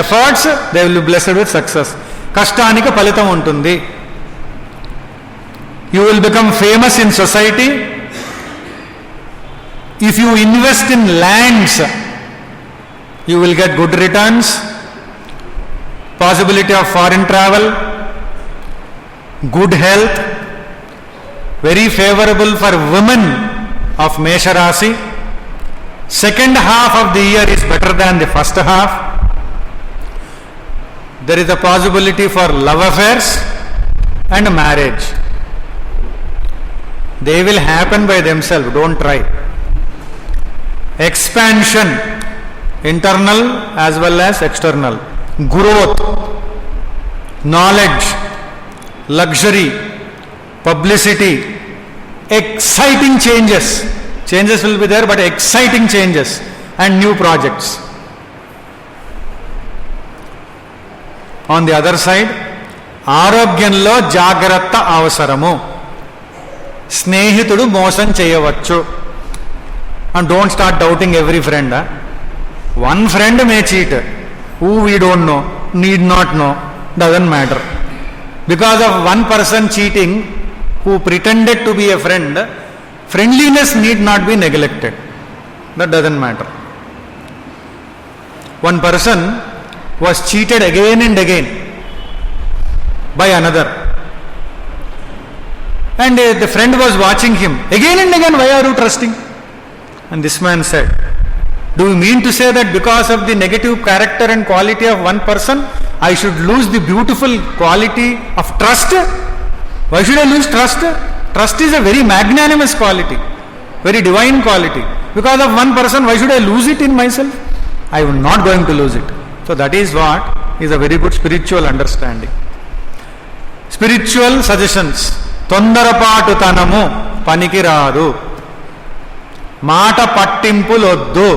efforts they will be blessed with success. కష్టానికి ఫలితం ఉంటుంది. You will become famous in society. If you invest in lands you will get good returns. Possibility of foreign travel, good health, very favorable for women of Mesha Rasi. Second half of the year is better than the first half. There is a possibility for love affairs and marriage. They will happen by themselves, don't try. Expansion, internal as well as external. Growth, knowledge, luxury, publicity, exciting changes. Changes will be there, but exciting changes and new projects. On the other side ఆరోగ్యంలో జాగ్రత్త అవసరము. స్నేహితుడు మోసం చేయవచ్చు. And don't start doubting every friend. One friend may cheat, who we don't know, need not know, doesn't matter. Because of one person cheating who pretended to be a friend, friendliness need not be neglected. That doesn't matter. One person was cheated again and again by another, and the friend was watching him again and again. Why are you trusting? And this man said, do you mean to say that because of the negative character and quality of one person I should lose the beautiful quality of trust? Why should I lose trust? Trust is a very magnanimous quality, very divine quality. Because of one person, why should I lose it in myself? I am not going to lose it. So that is what is a very good spiritual understanding. Spiritual suggestions. తొందరపాటు తనము పనికి రాదు. మాట పట్టింపులొద్దు.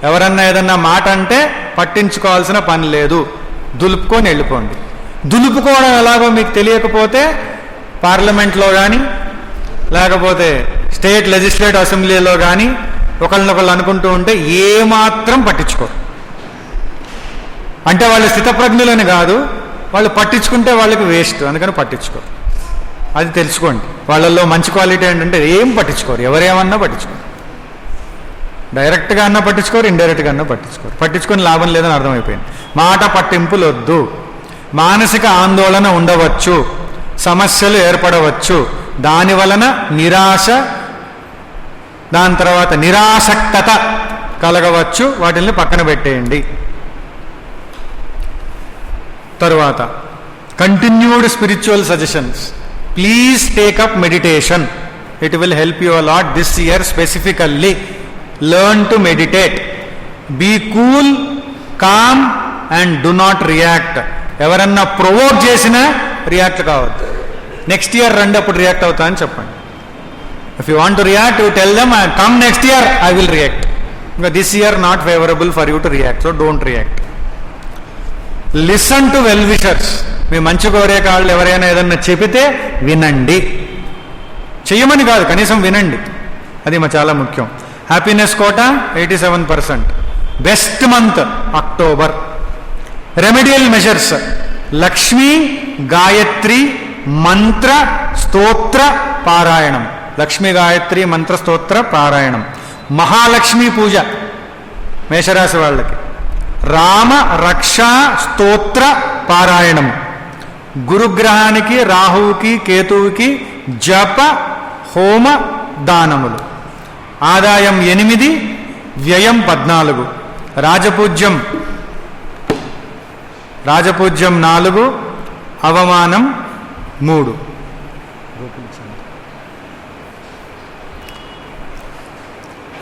ఎవరన్నా ఏదన్నా మాట అంటే పట్టించుకోవాల్సిన పని లేదు, దులుపుకొని వెళ్ళిపోండి. దులుపుకోవడం ఎలాగో మీకు తెలియకపోతే పార్లమెంట్లో కానీ లేకపోతే స్టేట్ లెజిస్లేటివ్ అసెంబ్లీలో కానీ ఒకళ్ళనొకళ్ళు అనుకుంటూ ఉంటే ఏమాత్రం పట్టించుకోరు. అంటే వాళ్ళు స్థితప్రజ్ఞులని కాదు, వాళ్ళు పట్టించుకుంటే వాళ్ళకి వేస్ట్, అందుకని పట్టించుకోరు. అది తెలుసుకోండి. వాళ్ళల్లో మంచి క్వాలిటీ ఏంటంటే ఏం పట్టించుకోరు, ఎవరేమన్నా పట్టించుకోరు. డైరెక్ట్గా అన్నా పట్టించుకోరు, ఇండైరెక్ట్గా అన్నా పట్టించుకోరు. పట్టించుకొని లాభం లేదని అర్థమైపోయింది. మాట పట్టింపులు వద్దు. మానసిక ఆందోళన ఉండవచ్చు, సమస్యలు ఏర్పడవచ్చు, దాని వలన నిరాశ, దాని తర్వాత నిరాసక్తత కలగవచ్చు. వాటిని పక్కన పెట్టేయండి. తరువాత continued spiritual suggestions. Please take up meditation. It will help you a lot this year. Specifically learn to meditate. Be cool, calm and do not react. ఎవరన్నా ప్రొవోక్ చేసినా రియాక్ట్ కావద్దు. నెక్స్ట్ ఇయర్ రండి, అప్పుడు రియాక్ట్ అవుతా అని చెప్పండి. If you want to react, you tell them come next year I will react. ఇంకా this year not favourable for you to react, so don't react. Listen to well wishers. మీ మంచి కోరే కాళ్ళు ఎవరైనా ఏదన్నా చెబితే వినండి. చెయ్యమని కాదు, కనీసం వినండి. అది చాలా ముఖ్యం. హ్యాపీనెస్ కోట 87%. Best month October. Remedial measures. Lakshmi Gayatri మంత్ర స్తోత్ర పారాయణం. లక్ష్మీ గాయత్రి మంత్ర స్తోత్ర పారాయణం. మహాలక్ష్మి పూజ మేషరాశి వాళ్ళకి. రామ రక్షా స్తోత్ర పారాయణం. గురుగ్రహానికి, రాహువుకి, కేతువుకి జప హోమ దానములు. ఆదాయం 8, వ్యయం 14. రాజపూజ్యం 4, అవమానం 3.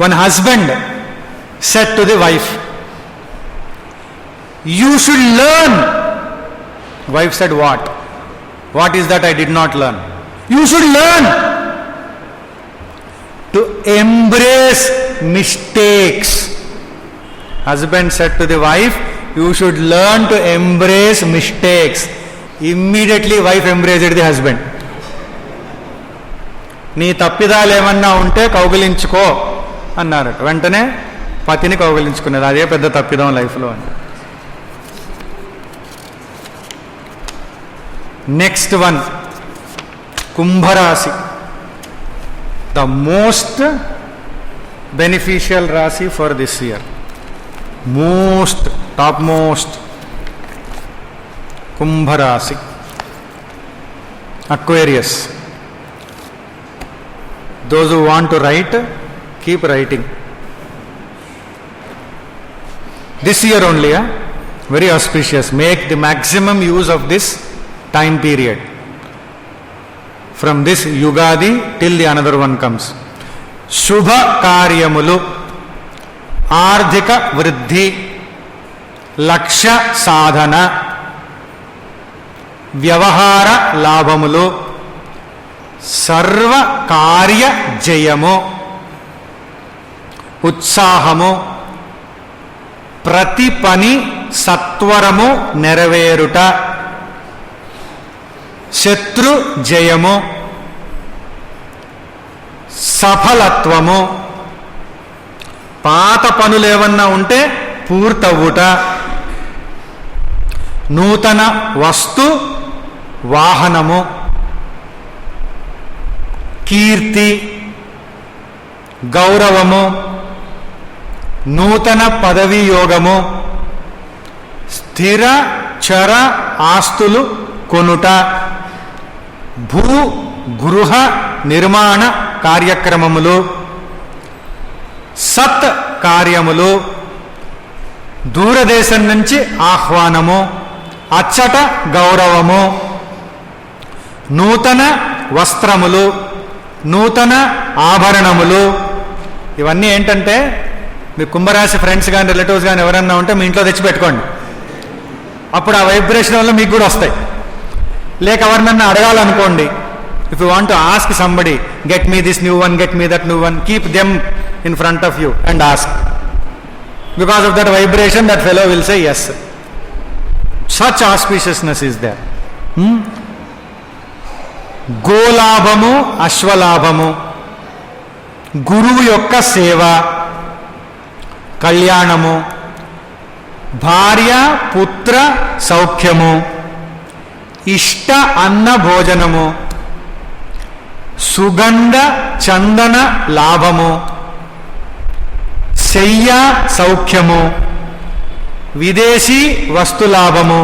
One husband said to the wife, you should learn. Wife said, what? What is that I did not learn? You should learn to embrace mistakes. Husband said to the wife, you should learn to embrace mistakes. Immediately wife embraced the husband. నీ తప్పిదాలు ఏమన్నా ఉంటే కౌగిలించుకో అన్నారట. వెంటనే పతిని కౌగిలించుకునేది. అదే పెద్ద తప్పిదం లైఫ్లో అని. నెక్స్ట్ వన్, కుంభరాశి. ద మోస్ట్ బెనిఫిషియల్ రాశి for this year. Most top most కుంభరాశి. Aquarius. Those who want to write, keep writing. This year only, very auspicious. Make the maximum use of this time period. From this Yugadi till the another one comes. Shubha karyamulu, ardhika vriddhi, laksha sadhana, vyavahara labhamulu, సర్వ కార్య జయము, ఉత్సాహము, ప్రతి పని సత్వరము నెరవేరుట, శత్రు జయము, సఫలత్వము, పాత పనులు ఏమన్నా ఉంటే పూర్తవుట, నూతన వస్తు వాహనము, కీర్తి, గౌరవము, నూతన పదవీ యోగము, స్థిర చర ఆస్తులు కొనుట, భూ గృహ నిర్మాణ కార్యక్రమములు, సత్ కార్యములు, దూరదేశం నుంచి ఆహ్వానము, అచ్చట గౌరవము, నూతన వస్త్రములు, నూతన ఆభరణములు. ఇవన్నీ ఏంటంటే మీ కుంభరాశి ఫ్రెండ్స్ కానీ రిలేటివ్స్ కానీ ఎవరన్నా ఉంటే మీ ఇంట్లో తెచ్చిపెట్టుకోండి. అప్పుడు ఆ వైబ్రేషన్ వల్ల మీకు కూడా వస్తాయి. లేక ఎవరినన్నా అడగాలనుకోండి, if you want to ask somebody, get me this new one, get me that new one, keep them in front of you and ask. Because of that vibration that fellow will say yes. Such auspiciousness is there. గోలాభము, అశ్వలాభము, గురువు యొక్క సేవ, కళ్యాణము, భార్య పుత్ర సౌఖ్యము, ఇష్ట అన్న భోజనము, సుగంధ చందన లాభము, శయ్య సౌఖ్యము, విదేశీ వస్తులాభము,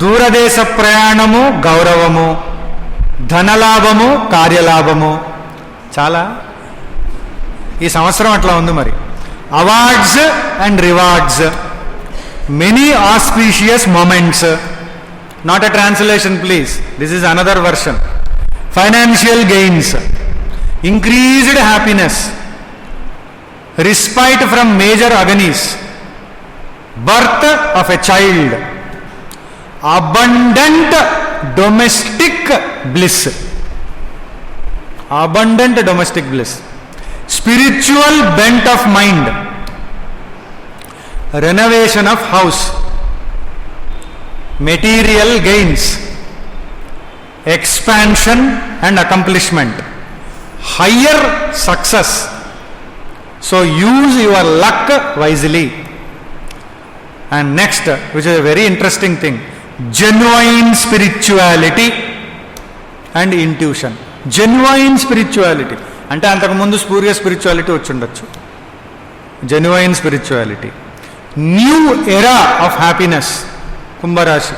దూరదేశ ప్రయాణము గౌరవము, ధనలాభము కార్యలాభము. చాలా ఈ సంవత్సరం అట్లా ఉంది. మరి awards and rewards, many auspicious moments. Not a translation please, this is another version. Financial gains, increased happiness, respite from major agonies, birth of a child, abundant domestic bliss, abundant domestic bliss, spiritual bent of mind, renovation of house, material gains, expansion and accomplishment, higher success. So use your luck wisely. And next, which is a very interesting thing, genuine spirituality and intuition. Genuine spirituality అంటే అంతకు ముందు స్పూర్య స్పిరిచువాలిటీ వచ్చి ఉండొచ్చు. Genuine spirituality, new era of happiness, కుంభరాశి.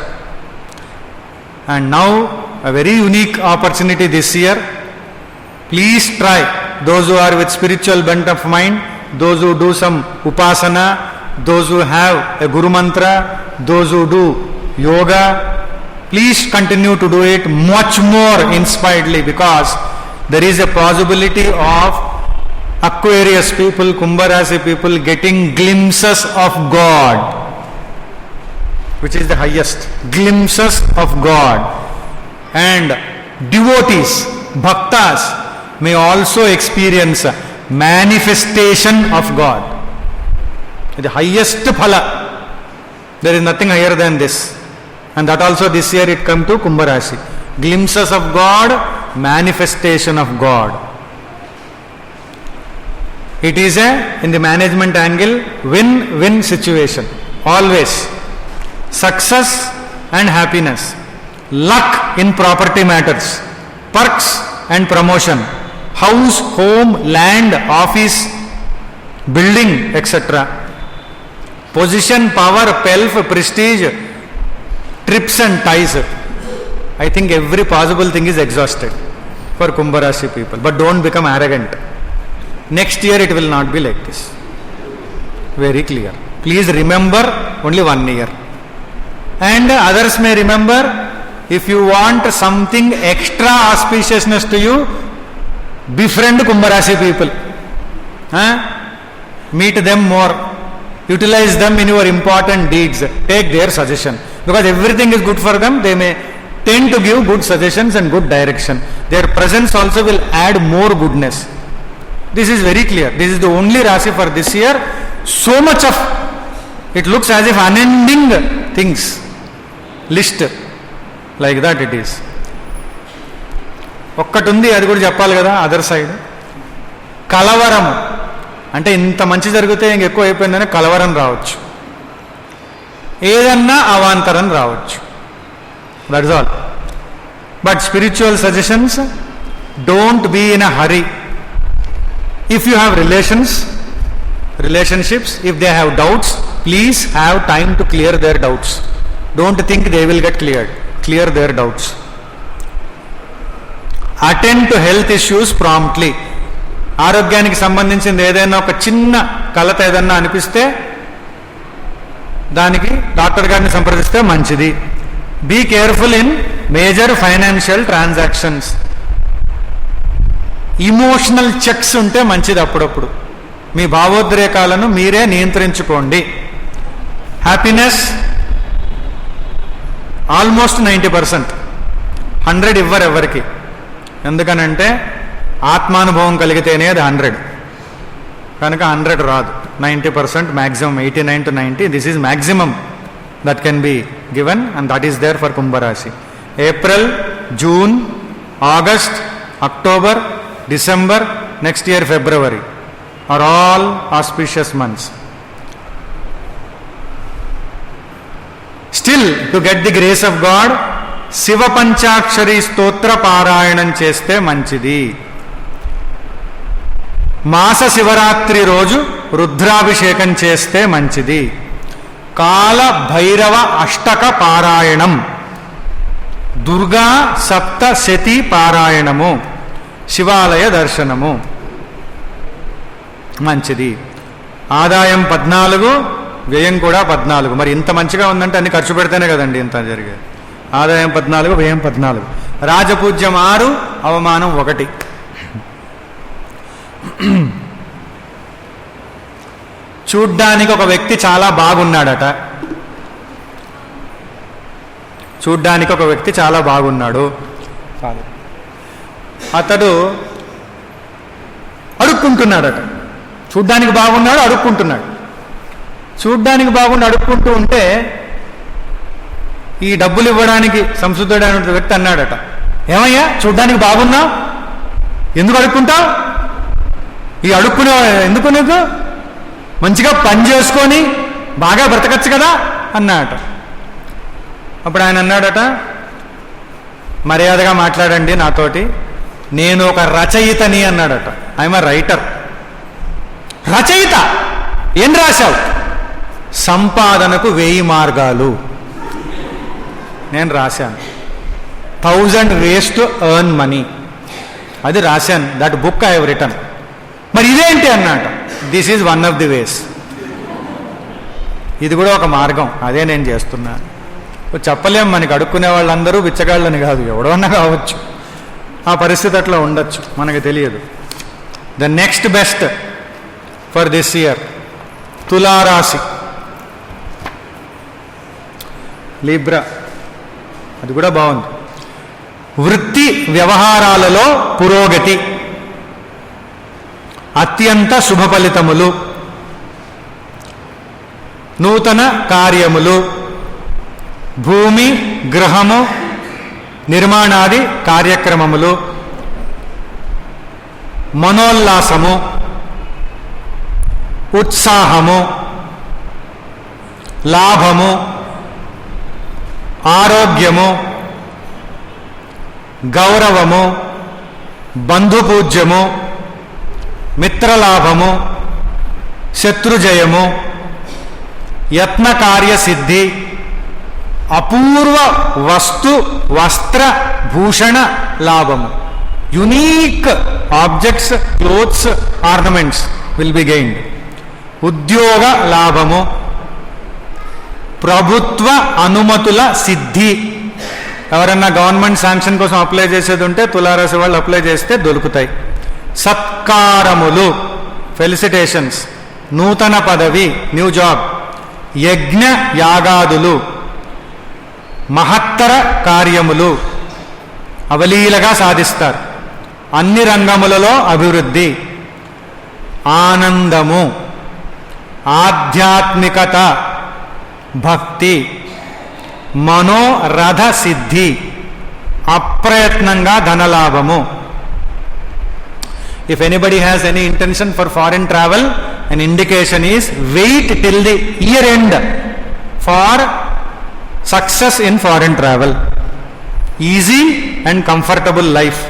And now a very unique opportunity this year. Please try, those who are with spiritual bent of mind, those who do some upasana, those who have a guru mantra, those who do yoga, please continue to do it much more inspiredly, because there is a possibility of Aquarius people, Kumbha Rasi people getting glimpses of God, which is the highest, glimpses of God. And devotees, bhaktas may also experience manifestation of God. The highest phala. There is nothing higher than this. And that also this year it come to Kumbha Rasi. Glimpses of God, manifestation of God. It is a, in the management angle, win-win situation. Always. Success and happiness. Luck in property matters. Perks and promotion. House, home, land, office, building, etc. Position, power, pelf, prestige, trips and ties. I think every possible thing is exhausted for Kumbha Rasi people. But don't become arrogant. Next year it will not be like this. Very clear. Please remember only 1 year. And others may remember, if you want something extra auspiciousness to you, befriend Kumbha Rasi people. Meet them more. Utilize them in your important deeds. Take their suggestion. Because everything is good for them, they may tend to give good suggestions and good direction. Their presence also will add more goodness. This is very clear. This is the only Rasi for this year. So much of it looks as if unending things list, like that it is. ఒక్కటి ఉంది, అది కూడా చెప్పాలి కదా. అదర్ సైడ్ కలవరం అంటే ఇంత మంచి జరిగితే ఇంకెక్కువ అయిపోయిందని కలవరం రావచ్చు, ఏదన్నా అవాంతరం రావచ్చు. That's all. But spiritual suggestions, don't be in a hurry. If you have relationships, if they have doubts, please have time to clear their doubts. Don't think they will get cleared. Clear their doubts. Attend to health issues promptly. ఆరోగ్యానికి సంబంధించింది ఏదైనా ఒక చిన్న కలత ఏదన్నా అనిపిస్తే దానికి డాక్టర్ గారిని సంప్రదిస్తే మంచిది. Be careful in major financial transactions. Emotional checks ఉంటే మంచిది. అప్పుడప్పుడు మీ భావోద్రేకాలను మీరే నియంత్రించుకోండి. హ్యాపీనెస్ ఆల్మోస్ట్ 90%, 100 ఇవ్వరు ఎవరికి. ఎందుకనంటే ఆత్మానుభవం కలిగితేనే అది 100, కనుక 100 రాదు. 90% maximum, 89 to 90. This is maximum that can be given and that is there for కుంభరాశి. April, June, August, October, December, next year February are all auspicious months. Still, to get the grace of God, Shiva పంచాక్షరి స్తోత్ర పారాయణం చేస్తే మంచిది. మాస శివరాత్రి రోజు రుద్రాభిషేకం చేస్తే మంచిది. కాల భైరవ అష్టక పారాయణం, దుర్గా సప్తశతి పారాయణము, శివాలయ దర్శనము మంచిది. ఆదాయం 14, వ్యయం కూడా 14. మరి ఇంత మంచిగా ఉందంటే అన్ని ఖర్చు పెడితేనే కదండి ఇంత జరిగేది. ఆదాయం 14, వ్యయం 14. రాజపూజ్యం 6, అవమానం 1. చూడ్డానికి ఒక వ్యక్తి చాలా బాగున్నాడట. చూడ్డానికి ఒక వ్యక్తి చాలా బాగున్నాడు. అతడు అడుక్కుంటున్నాడట. చూడ్డానికి బాగున్నాడు, అడుక్కుంటున్నాడు. చూడ్డానికి బాగుండి అడుక్కుంటూ ఉంటే ఈ డబ్బులు ఇవ్వడానికి సంసిద్ధుడైన వ్యక్తి అన్నాడట, ఏమయ్యా చూడ్డానికి బాగున్నావు, ఎందుకు అడుక్కుంటావు? ఈ అడుక్కునే ఎందుకు, నీకు మంచిగా పని చేసుకొని బాగా బ్రతకచ్చు కదా అన్నాడట. అప్పుడు ఆయన అన్నాడట, మర్యాదగా మాట్లాడండి నాతోటి, నేను ఒక రచయితని అన్నాడట. I'm a writer. రచయిత? ఏం రాశావు? సంపాదనకు 1000 మార్గాలు నేను రాశాను. 1000 ways to earn money, అది రాశాను. That book I have written. మరి ఇదేంటి అన్నాట. This is one of the ways. ఇది కూడా ఒక మార్గం, అదే నేను చేస్తున్నాను. చెప్పలేం, మనకి అడుక్కునే వాళ్ళందరూ బిచ్చగాళ్ళని కాదు, ఎవడన్నా కావచ్చు. ఆ పరిస్థితి అట్లా ఉండొచ్చు, మనకు తెలియదు. The next best for this year తులారాశి, లిబ్రా, అది కూడా బాగుంది. వృత్తి వ్యవహారాలలో పురోగతి, అత్యంత శుభ ఫలితములు, నూతన కార్యములు, భూమి గృహము నిర్మాణాది కార్యక్రమములు, మనోల్లాసము, ఉత్సాహము, లాభము, ఆరోగ్యము, గౌరవము, బంధుపూజ్యము, మిత్రలాభము, శత్రుజయము, యత్న కార్యసిద్ధి, అపూర్వ వస్తు వస్త్ర భూషణ లాభము. Unique objects, clothes, ornaments will be gained. ఉద్యోగ లాభము, ప్రభుత్వ అనుమతుల సిద్ధి. ఎవరన్నా గవర్నమెంట్ శాంక్షన్ కోసం అప్లై చేసేది ఉంటే తులారాశి వాళ్ళు అప్లై చేస్తే దొరుకుతాయి. సత్కారములు, ఫెలిసిటేషన్స్, నూతన పదవి, న్యూ జాబ్, యజ్ఞ యాగాదులు, మహత్తర కార్యములు అవలీలగా సాధిస్తారు. అన్ని రంగములలో అభివృద్ధి, ఆనందము, ఆధ్యాత్మికత, భక్తి, మనోరథ సిద్ధి, అప్రయత్నంగా ధనలాభము. If anybody has any intention for foreign travel, an indication is wait till the year end for success in foreign travel. Easy and comfortable life,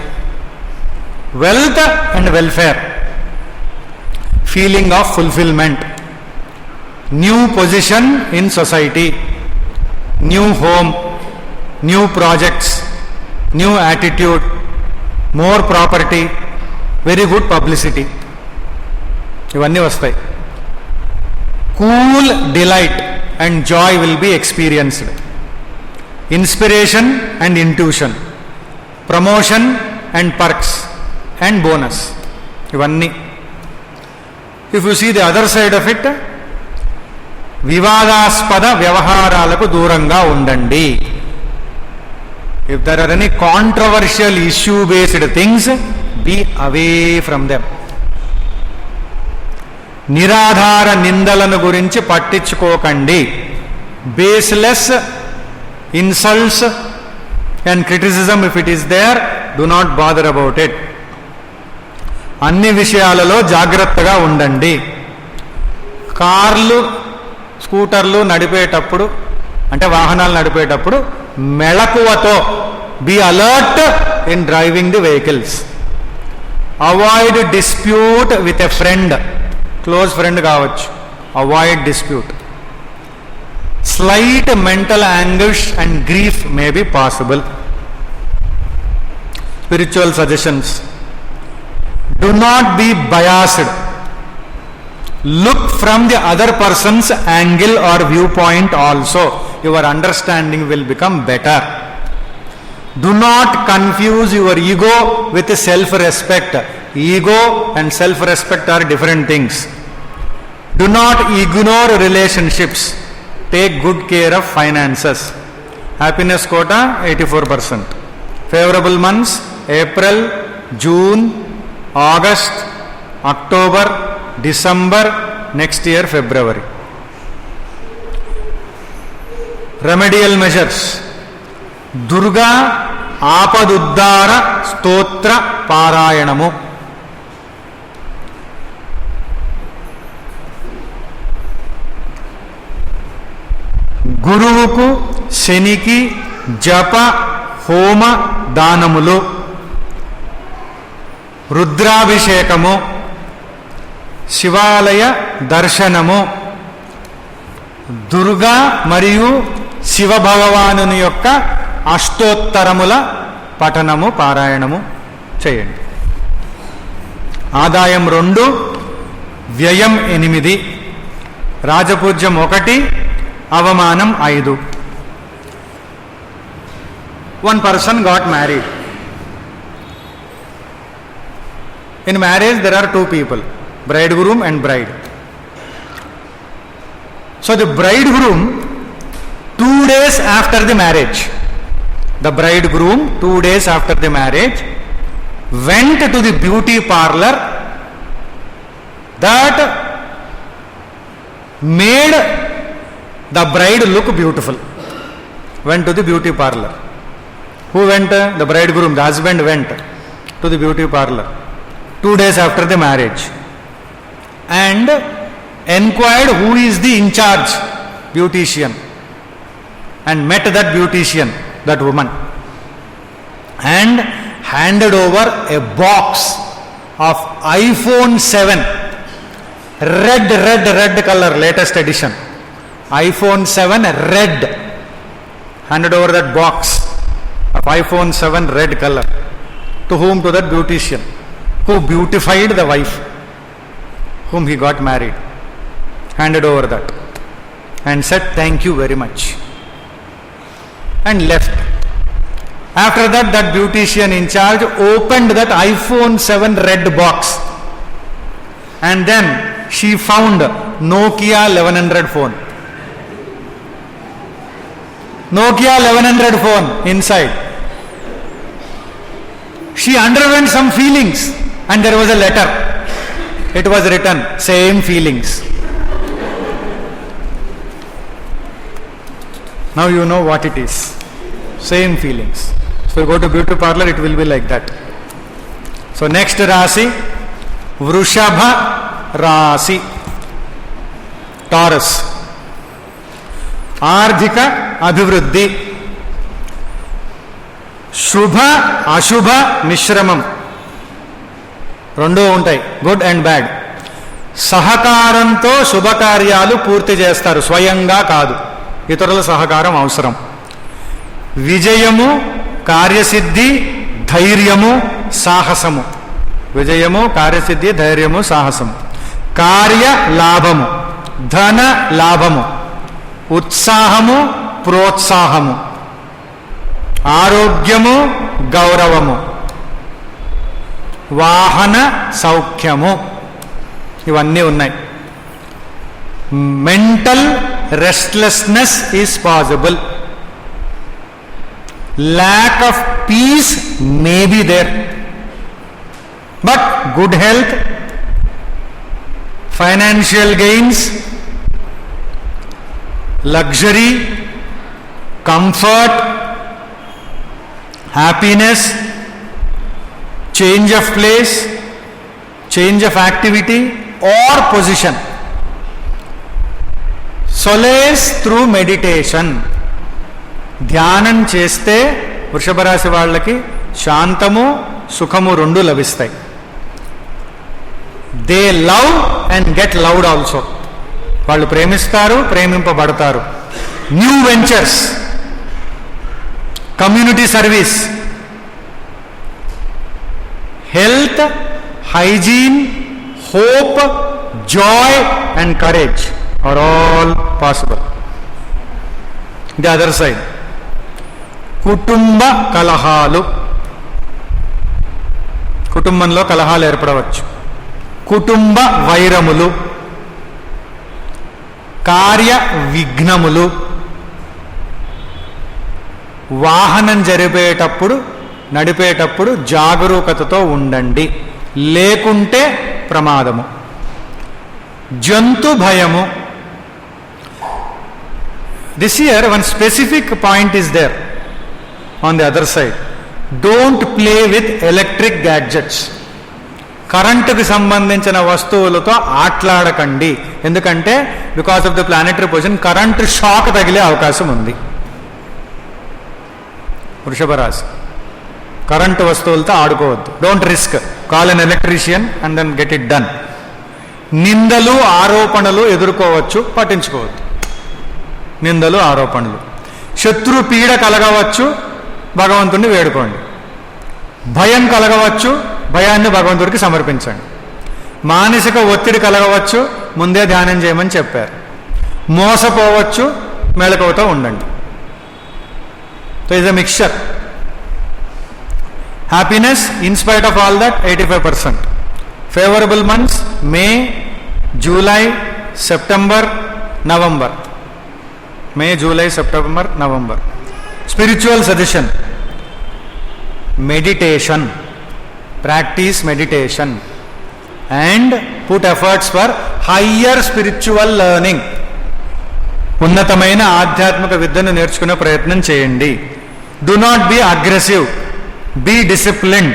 wealth and welfare, feeling of fulfillment, new position in society, new home, new projects, new attitude, more property, very good publicity. ఇవన్నీ వస్తాయి. Cool delight and joy will be experienced. Inspiration and intuition, promotion and perks and bonus. ఇవన్నీ. If you see the other side of it, వివాదాస్పద వ్యవహారాలకు దూరంగా ఉండండి. If there are any controversial issue-based things, be away from them. నిరాధార నిందలను గురించి పట్టించుకోకండి. Baseless insults and criticism, if it is there, do not bother about it. అన్ని విషయాలలో జాగ్రత్తగా ఉండండి. కార్లు, స్కూటర్లు నడిపేటప్పుడు, అంటే వాహనాలు నడిపేటప్పుడు మెళకువతో, be alert in driving the vehicles. Avoid dispute with a friend, close friend కావచ్చు. Avoid dispute. Slight mental anguish and grief may be possible. Spiritual suggestions: do not be biased. Look from the other person's angle or viewpoint also. Your understanding will become better. Do not confuse your ego with self-respect. Ego and self-respect are different things. Do not ignore relationships. Take good care of finances. Happiness quota 84%. Favorable months: April, June, August, October, December, next year February. Remedial measures: Durga Apaduddara Stotra Parayanamu. గురువుకు శనికి జప హోమ దానములు, రుద్రాభిషేకము, శివాలయ దర్శనము, దుర్గా మరియు శివ భగవానుని యొక్క అష్టోత్తరముల పఠనము, పారాయణము చేయండి. ఆదాయం 2, వ్యయం 8, రాజపూజ్యం 1, అవమానం 5. One person got married. In marriage there are 2 people, bridegroom and bride. So the bridegroom, 2 days after the marriage, the bridegroom 2 days after the marriage went to the beauty parlor that made the bride look beautiful. Went to the beauty parlor. Who went? The bridegroom, the husband went to the beauty parlor 2 days after the marriage and enquired who is the in charge beautician, and met that beautician, that woman, and handed over a box of iPhone 7, red color, latest edition, iPhone 7 red. Handed over that box of iPhone 7 red color. To whom? To that beautician who beautified the wife whom he got married. Handed over that and said thank you very much and left. After that, that beautician in charge opened that iPhone 7 red box and then she found Nokia 1100 phone. Nokia 1100 phone inside. She underwent some feelings and there was a letter. It was written, same feelings. Now you know what it is. Same feelings. So you go to beauty parlor, it will be like that. So next Rasi, Vrushabha Rasi, Taurus. Ardhika Abhivruddhi, Shubha Ashubha Mishramam. రెండూ ఉంటాయి, గుడ్ అండ్ బ్యాడ్. సహకారంతో శుభకార్యాలు పూర్తి చేస్తారు, స్వయంగా కాదు, ఇతరుల సహకారం అవసరం. విజయము, కార్యసిద్ధి, ధైర్యము, సాహసము. విజయము, కార్యసిద్ధి, ధైర్యము, సాహసము. కార్య లాభము, ధన లాభము, ఉత్సాహము, ప్రోత్సాహము, ఆరోగ్యము, గౌరవము, వాహన సౌఖ్యము, ఇవన్నీ ఉన్నాయి. Mental restlessness is possible. Lack of peace may be there, but good health, financial gains, luxury, comfort, happiness, change of place, change of activity or position. Solace through meditation. ధ్యానం చేస్తే వృషభ రాశి వాళ్ళకి శాంతము, సుఖము రెండు లభిస్తాయి. They love and get loved also. వాళ్ళు ప్రేమిస్తారు, ప్రేమింపబడతారు. New ventures, community service, health, hygiene, hope, joy and courage are all possible. The other side, కుటుంబ కలహాలు, కుటుంబంలో కలహాలు ఏర్పడవచ్చు. కుటుంబ వైరములు, కార్య విఘ్నములు, వాహనం నడిపేటప్పుడు జాగరూకతతో ఉండండి, లేకుంటే ప్రమాదము. జంతు భయము. This year one specific point is there on the other side. Don't play with electric gadgets. కరెంటుకి సంబంధించిన వస్తువులతో ఆట్లాడకండి. ఎందుకంటే because of the planetary position current shock తగిలే అవకాశం ఉంది. వృషభ రాశి, కరెంటు వస్తువులతో ఆడుకోవద్దు. Don't risk. Call an electrician and then get it done. నిందలు ఆరోపణలు ఎదుర్కోవచ్చు, పట్టించుకోవద్దు. నిందలు ఆరోపణలు. శత్రు పీడ కలగవచ్చు, భగవంతుడిని వేడుకోండి. భయం కలగవచ్చు, భయాన్ని భగవంతుడికి సమర్పించండి. మానసిక ఒత్తిడి కలగవచ్చు, ముందే ధ్యానం చేయమని చెప్పారు. మోసపోవచ్చు, మెళకువతో ఉండండి. So is a mixture. Happiness, in spite of all that, 85%. Favorable months, May, July, September, November. May, July, September, November. Spiritual suggestion. Meditation. Practice meditation. And put efforts for higher spiritual learning. ఉన్నతమైన ఆధ్యాత్మిక విద్యను నేర్చుకునే ప్రయత్నం చేయండి. Do not be aggressive. Be disciplined,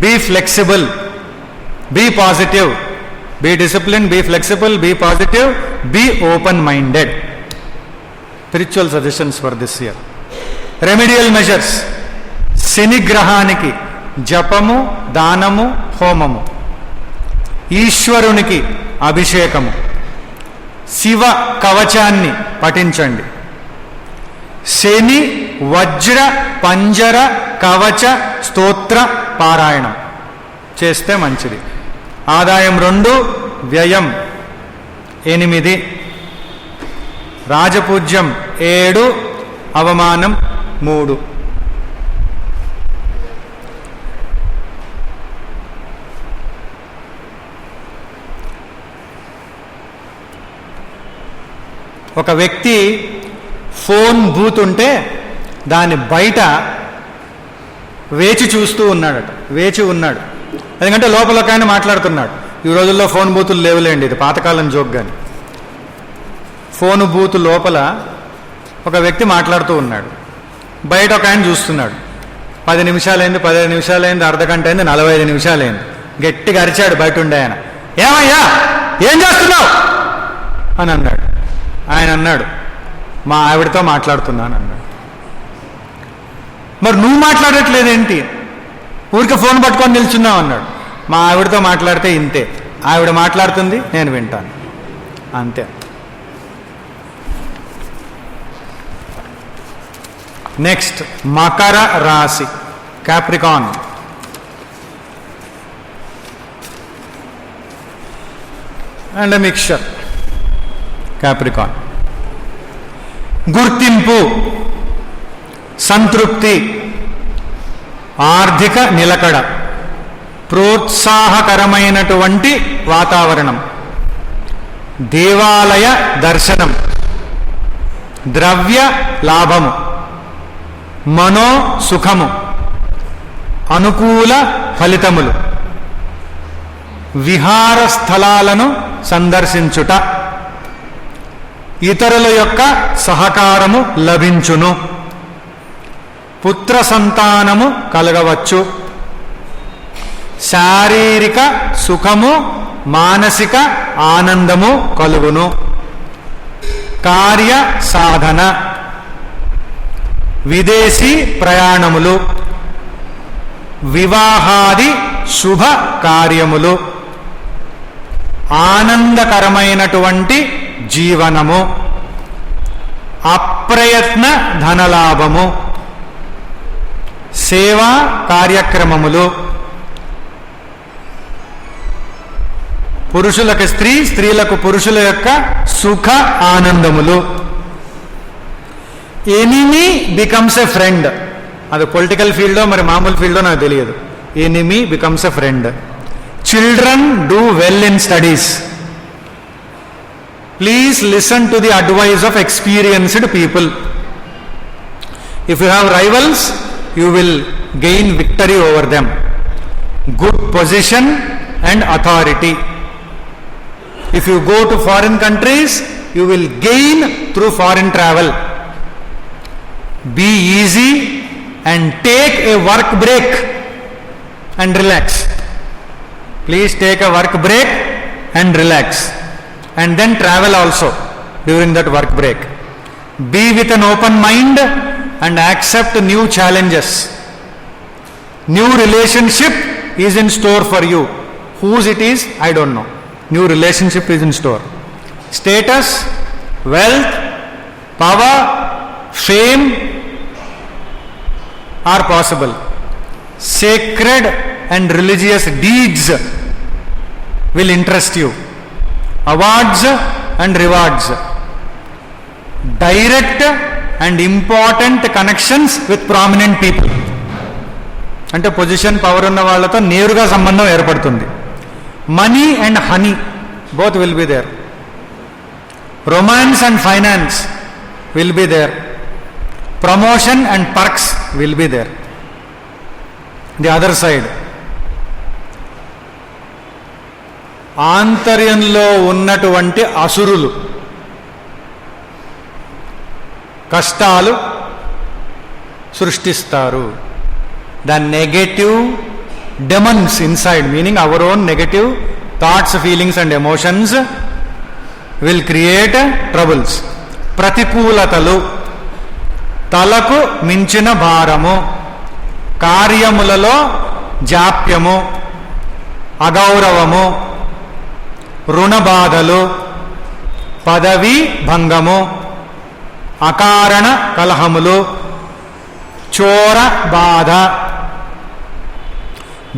be flexible, be positive. Be disciplined, be flexible, be positive, be open-minded. Spiritual suggestions for this year. Remedial measures. శనిగ్రహానికి జపము, దానము, హోమము. ఈశ్వరునికి అభిషేకము. శివ కవచాన్ని పఠించండి. శని వజ్ర పంజర కవచ స్తోత్ర పారాయణం చేస్తే మంచిది. ఆదాయం 2, వ్యయం 8, రాజపూజ్యం 7, అవమానం 3. ఒక వ్యక్తి ఫోన్ బూత్ ఉంటే దాని బయట వేచి చూస్తూ ఉన్నాడట, వేచి ఉన్నాడు. ఎందుకంటే లోపల ఒక ఆయన మాట్లాడుతున్నాడు. ఈ రోజుల్లో ఫోన్ బూతులు లేవులేండి, ఇది పాతకాలం జోక్. కానీ ఫోన్ బూత్ లోపల ఒక వ్యక్తి మాట్లాడుతూ ఉన్నాడు. బయట ఒక ఆయన చూస్తున్నాడు. 10 నిమిషాలైంది, 15 నిమిషాలైంది, అర్ధగంట అయింది, 45 నిమిషాలైంది. గట్టిగా అరిచాడు బయట ఉండే ఆయన, ఏమయ్యా ఏం చేస్తున్నావు అని అన్నాడు. ఆయన అన్నాడు, మా ఆవిడతో మాట్లాడుతున్నాను అన్నాడు. మరి నువ్వు మాట్లాడట్లేదేంటి, ఊరికే ఫోన్ పట్టుకొని నిల్చున్నావు అన్నాడు. మా ఆవిడతో మాట్లాడితే ఇంతే, ఆవిడ మాట్లాడుతుంది నేను వింటాను అంతే. నెక్స్ట్ మకర రాశి, క్యాప్రికాన్. And mixture Capricorn. గుర్తింపు, సంతృప్తి, ఆర్థిక నిలకడ, ప్రోత్సాహకరమైనటువంటి వాతావరణం, దేవాలయ దర్శనం, ద్రవ్య లాభము, మనో సుఖము, అనుకూల ఫలితములు, విహార స్థలాలను సందర్శించుట, ఇతరుల యొక్క సహకారము లభించును, పుత్ర సంతానము కలగవచ్చు, శారీరక సుఖము, మానసిక ఆనందము కలుగును, కార్య సాధన, విదేశీ ప్రయాణములు, వివాహాది శుభ కార్యములు, ఆనందకరమైనటువంటి జీవనము, అప్రయత్న ధనలాభము, సేవా కార్యక్రమములు, పురుషులకు స్త్రీ, స్త్రీలకు పురుషుల యొక్క సుఖ ఆనందములు. Enemy becomes a friend. అది పొలిటికల్ ఫీల్డో మరి మామూలు ఫీల్డో నాకు తెలియదు. Enemy becomes a friend. Children do well in studies. Please listen to the advice of experienced people. If you have rivals you will gain victory over them. Good position and authority. If you go to foreign countries, you will gain through foreign travel. Be easy and take a work break and relax. Please take a work break and relax. And then travel also during that work break. Be with an open mind and accept new challenges. New relationship is in store for you. Whose it is, I don't know. New relationship is in store. Status, wealth, power, fame are possible. Sacred and religious deeds will interest you. Awards and rewards. Direct and important connections with prominent people. అంటే పొజిషన్, పవర్ ఉన్న వాళ్ళతో నేరుగా సంబంధం ఏర్పడుతుంది. Money and honey, both will be there. Romance and finance will be there. Promotion and perks will be there. The other side, ఆంతర్యంలో ఉన్నటువంటి అసురులు కష్టాలు సృష్టిస్తారు. The negative demons inside, meaning our own negative thoughts, feelings and emotions will create troubles. ప్రతికూలతలు, తలకు మించిన భారము, కార్యములలో జాప్యము, అగౌరవము, రుణబాధలు, పదవీ భంగము, అకారణ కలహములు, చోర బాధ,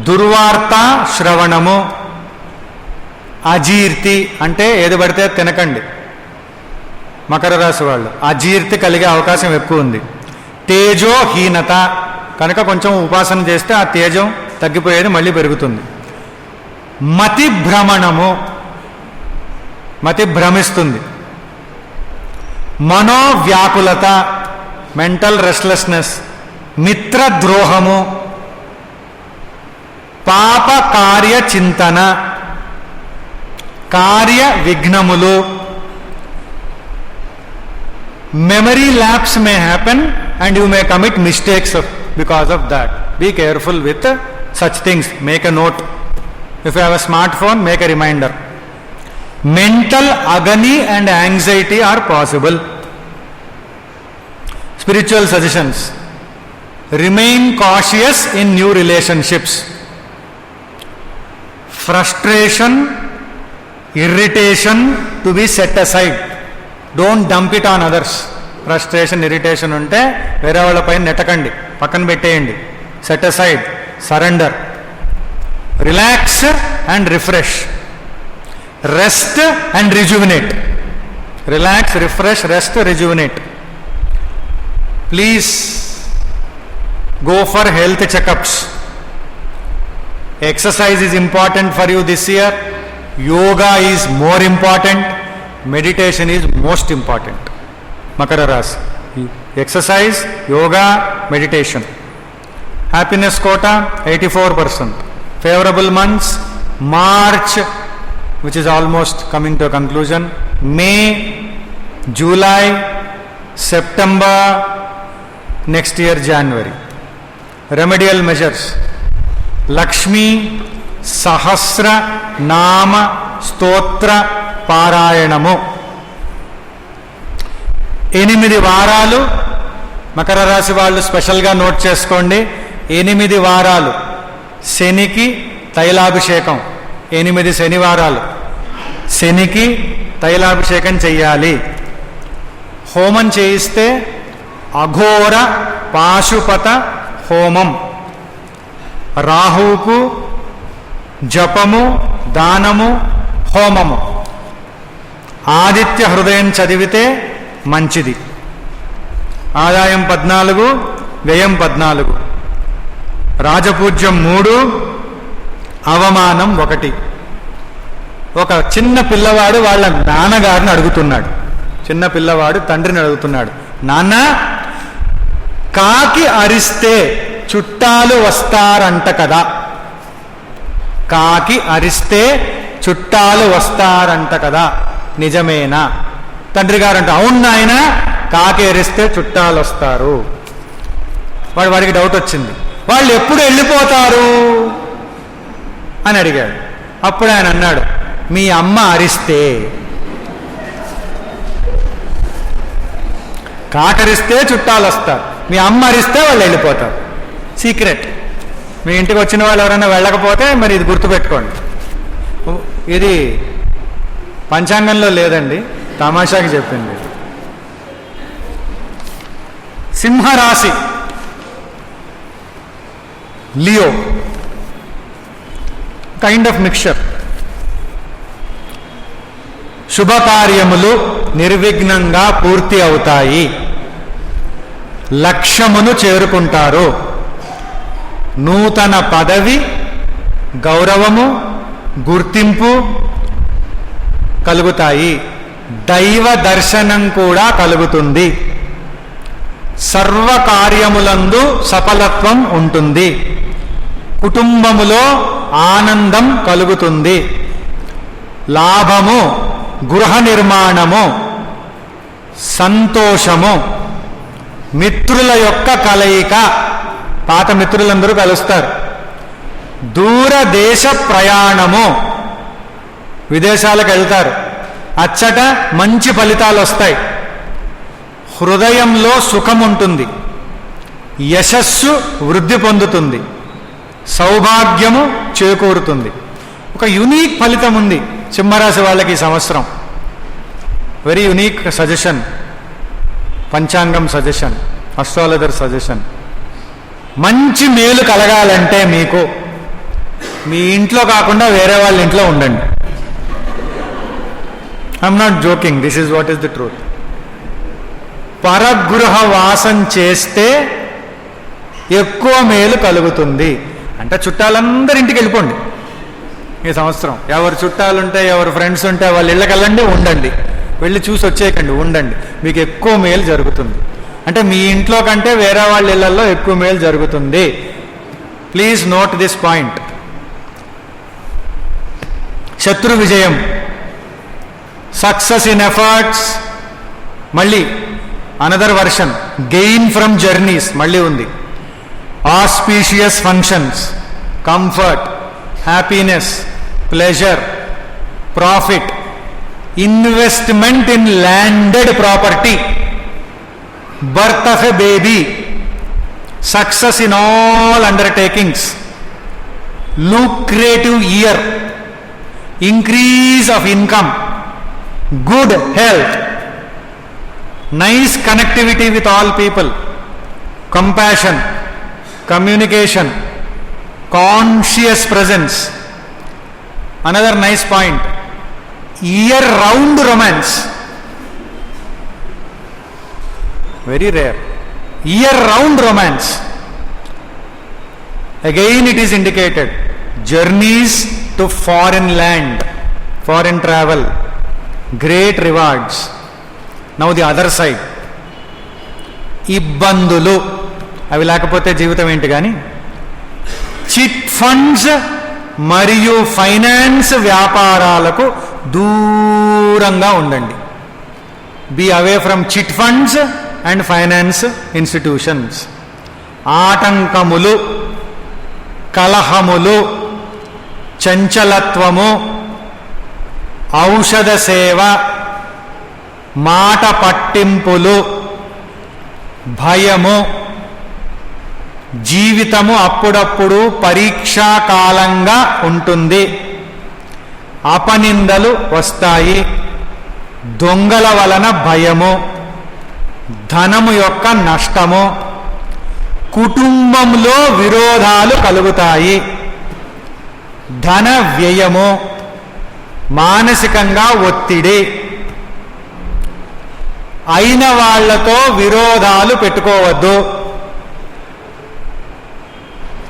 దుర్వార్త శ్రవణము, అజీర్తి అంటే ఏది పడితే తినకండి మకర రాశి వాళ్ళు. అజీర్తి కలిగే అవకాశం ఎక్కువ ఉంది. తేజోహీనత, కనుక కొంచెం ఉపాసన చేస్తే ఆ తేజం తగ్గిపోయేది మళ్ళీ పెరుగుతుంది. మతి భ్రమణము, మతి భ్రమిస్తుంది. మనోవ్యాకులత, మెంటల్ రెస్ట్లెస్నెస్. మిత్రద్రోహము, పాప కార్య చింతన, కార్య విఘ్నములు, memory lapse may happen and you may commit mistakes because of that. Be careful with such things. Make a note. If you have a smartphone, make a reminder. Mental agony and anxiety are possible. Spiritual suggestions. Remain cautious in new relationships. Frustration, irritation to be set aside. Don't dump it on others. Frustration, irritation unte వేరే వాళ్ళపై నెట్టకండి, పక్కన పెట్టేయండి. Set aside, surrender. Relax and refresh. Rest and rejuvenate. Relax, refresh, rest, rejuvenate. Please go for health checkups. Exercise is important for you this year. Yoga is more important. Meditation is most important. Makara Rasi. Exercise, yoga, meditation. Happiness quota 84%. Favorable months, March, which is almost coming to a conclusion, May, July, September, next year January. Remedial measures. Lakshmi Sahasra Nama Stotra Parayanamu. 8 వారాలు మకర రాశి వాళ్ళు స్పెషల్గా నోట్ చేసుకోండి. 8 వారాలు శనికి తైలాభిషేకం. 8 శనివారాలు శనికి తైలాభిషేకం చెయ్యాలి. హోమం చేయిస్తే అఘోర పాశుపత హోమం. రాహువుకు జపము, దానము, హోమము. ఆదిత్య హృదయం చదివితే మంచిది. ఆదాయం 14, వ్యయం 14. రాజపూజ్యం 3, అవమానం 1. ఒక చిన్న పిల్లవాడు వాళ్ళ నాన్నగారిని అడుగుతున్నాడు. చిన్న పిల్లవాడు తండ్రిని అడుగుతున్నాడు, నాన్న, కాకి అరిస్తే చుట్టాలు వస్తారంట కదా, కాకి అరిస్తే చుట్టాలు వస్తారంట కదా, నిజమేనా? తండ్రి గారు అంట, అవును నాయన, కాకి అరిస్తే చుట్టాలు వస్తారు. వాడికి డౌట్ వచ్చింది, వాళ్ళు ఎప్పుడు వెళ్ళిపోతారు అని అడిగాడు. అప్పుడు ఆయన అన్నాడు, మీ అమ్మ అరిస్తే. కాకరిస్తే చుట్టాలు వస్తారు, మీ అమ్మ అరిస్తే వాళ్ళు వెళ్ళిపోతారు. సీక్రెట్. మీ ఇంటికి వచ్చిన వాళ్ళు ఎవరైనా వెళ్ళకపోతే మరి ఇది గుర్తుపెట్టుకోండి. ఇది పంచాంగంలో లేదండి, తమాషాకి చెప్పింది. సింహరాశి, లియో, కైండ్ ఆఫ్ మిక్చర్. శుభకార్యములు నిర్విఘ్నంగా పూర్తి అవుతాయి. లక్ష్యమును చేరుకుంటారు. నూతన పదవి, గౌరవము, గుర్తింపు కలుగుతాయి. దైవ దర్శనం కూడా కలుగుతుంది. సర్వకార్యములందు సఫలత్వం ఉంటుంది. కుటుంబములో ఆనందం కలుగుతుంది. లాభము, గృహ నిర్మాణము, సంతోషము, మిత్రుల యొక్క కలయిక, పాత మిత్రులందరూ కలుస్తారు. దూరదేశ ప్రయాణము, విదేశాలకు వెళ్తారు, అచ్చట మంచి ఫలితాలు వస్తాయి. హృదయంలో సుఖం ఉంటుంది. యశస్సు వృద్ధి పొందుతుంది. సౌభాగ్యము చేకూరుతుంది. ఒక యునీక్ ఫలితం ఉంది సింహరాశి వాళ్ళకి ఈ సంవత్సరం. వెరీ యునీక్ సజెషన్, పంచాంగం సజెషన్, అస్ట్రాలజర్ సజెషన్. మంచి మేలు కలగాలంటే మీకు మీ ఇంట్లో కాకుండా వేరే వాళ్ళ ఇంట్లో ఉండండి. I'm not joking, this is what is the truth. పరగృహ వాసం చేస్తే ఎక్కువ మేలు కలుగుతుంది. అంటే చుట్టాలందరి ఇంటికి వెళ్ళిపోండి ఈ సంవత్సరం. ఎవరు చుట్టాలుంటే, ఎవరు ఫ్రెండ్స్ ఉంటే వాళ్ళ ఇళ్ళకి వెళ్ళండి, ఉండండి. వెళ్ళి చూసి వచ్చేయకండి, ఉండండి. మీకు ఎక్కువ మేలు జరుగుతుంది. అంటే మీ ఇంట్లో కంటే వేరే వాళ్ళ ఇళ్లలో ఎక్కువ మేలు జరుగుతుంది. Please note this point. శత్రు విజయం, సక్సెస్ ఇన్ ఎఫర్ట్స్. మళ్ళీ another version gain from journeys మళ్ళీ ఉంది. Auspicious functions, comfort, happiness, pleasure, profit, investment in landed property, birth of a baby, success in all undertakings, lucrative year, increase of income, good health, nice connectivity with all people, compassion, communication, conscious presence. Another nice point, year round romance, very rare, year round romance. Again it is indicated, journeys to foreign land, foreign travel, great rewards. Now the other side, ఇబ్బందులు, అవి లేకపోతే జీవితం ఏంటి కానీ, చిట్ ఫండ్స్ మరియు ఫైనాన్స్ వ్యాపారాలకు దూరంగా ఉండండి. Be away from chit funds and finance institutions. ఆటంకములు, కలహములు, చంచలత్వము, ఔషధ సేవ, మాట పట్టింపులు, భయము, జీవితము అప్పుడప్పుడు పరీక్షాకాలంగా ఉంటుంది, అపనిందలు వస్తాయి, దొంగల వలన భయము, ధనము యొక్క నష్టము, కుటుంబంలో విరోధాలు కలుగుతాయి, ధన వ్యయము, మానసికంగా ఒత్తిడి, అయిన వాళ్లతో విరోధాలు పెట్టుకోవద్దు,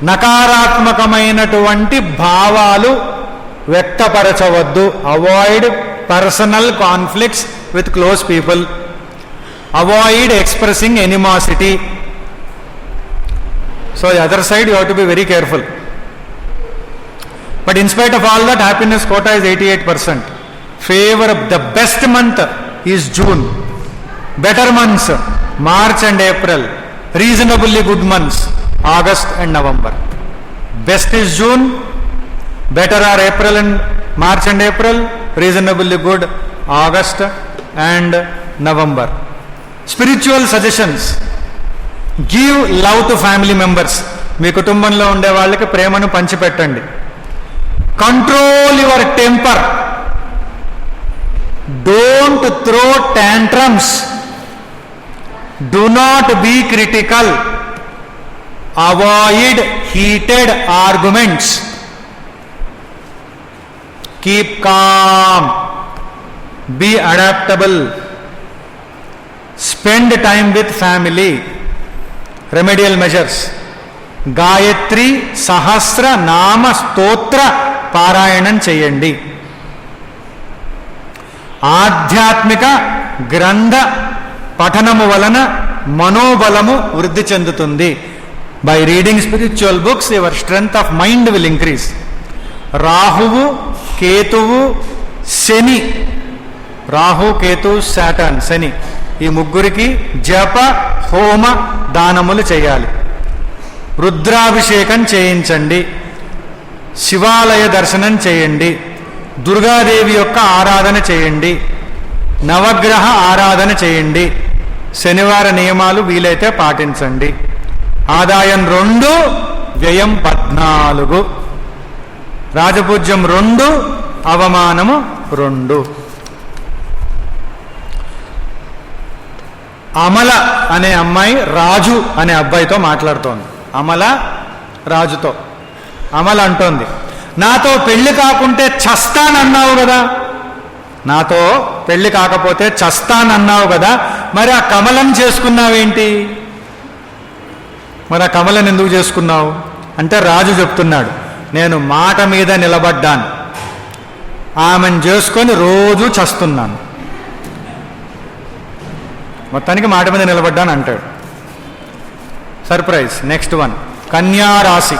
నకారాత్మకమైనటువంటి భావాలు వ్యక్తపరచవద్దు. Avoid personal conflicts with close people, avoid expressing animosity. So the other side you have to be very careful. But in spite of all that, happiness quota is 88%. Favor, the best month is June. Better months, March and April. Reasonably good months, August and November. Best is June, better are April and March and April, reasonably good August and November. Spiritual suggestions. Give love to family members. మీ కుటుంబంలో ఉండే వాళ్ళకి ప్రేమను పంచిపెట్టండి. Control your temper. Don't throw tantrums. Do not be critical. Avoid heated arguments. Keep calm. Be adaptable. Spend time with family. Remedial measures. Gayatri సహస్ర నామ స్తోత్ర పారాయణం చేయండి. ఆధ్యాత్మిక గ్రంథ పఠనము వలన మనోబలము వృద్ధి చెందుతుంది. By reading spiritual books your strength of mind will increase. రాహువు, కేతువు, శని, రాహు, కేతు, శాటర్న్, శని, ఈ ముగ్గురికి జప హోమ దానములు చేయాలి. రుద్రాభిషేకం చేయించండి. శివాలయ దర్శనం చేయండి. దుర్గాదేవి యొక్క ఆరాధన చేయండి. నవగ్రహ ఆరాధన చేయండి. శనివార నియమాలు వీలైతే పాటించండి. ఆదాయం 2, వ్యయం 14, రాజపూజ్యం 2, అవమానము 2. అమల అనే అమ్మాయి రాజు అనే అబ్బాయితో మాట్లాడుతోంది. అమల రాజుతో. అమల అంటోంది, నాతో పెళ్లి కాకుంటే చస్తానన్నావు కదా, నాతో పెళ్లి కాకపోతే చస్తానన్నావు కదా, మరి ఆ కమలం చేసుకున్నావేంటి? మరి ఆ కమలను ఎందుకు చేసుకున్నావు అంటే రాజు చెప్తున్నాడు, నేను మాట మీద నిలబడ్డాను, ఆమెను చేసుకొని రోజు చస్తున్నాను, మొత్తానికి మాట మీద నిలబడ్డాను అంటాడు. సర్ప్రైజ్. నెక్స్ట్ వన్, కన్యా రాశి,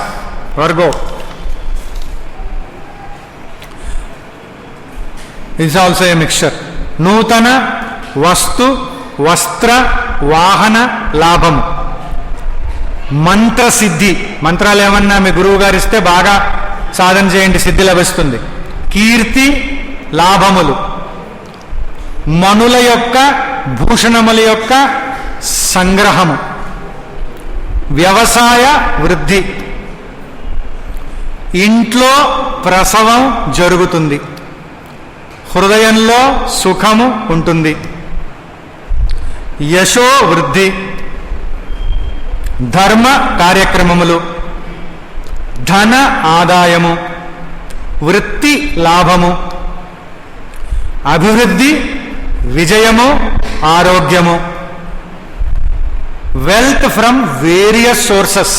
Virgo. Is also a mixture. నూతన వస్తు, వస్త్ర, వాహన లాభము, మంత్రసిద్ధి, మంత్రాలు ఏమన్నా మీ గురువు గారు ఇస్తే బాగా సాధన చేయండి, సిద్ధి లభిస్తుంది. కీర్తి లాభములు, మనుల యొక్క భూషణముల యొక్క సంగ్రహము, వ్యవసాయ వృద్ధి, ఇంట్లో ప్రసవం జరుగుతుంది, హృదయంలో సుఖము ఉంటుంది, యశో వృద్ధి, ధర్మ కార్యక్రమములు, ధన ఆదాయము, వృత్తి లాభము, అభివృద్ధి, విజయము, ఆరోగ్యము, wealth from various sources,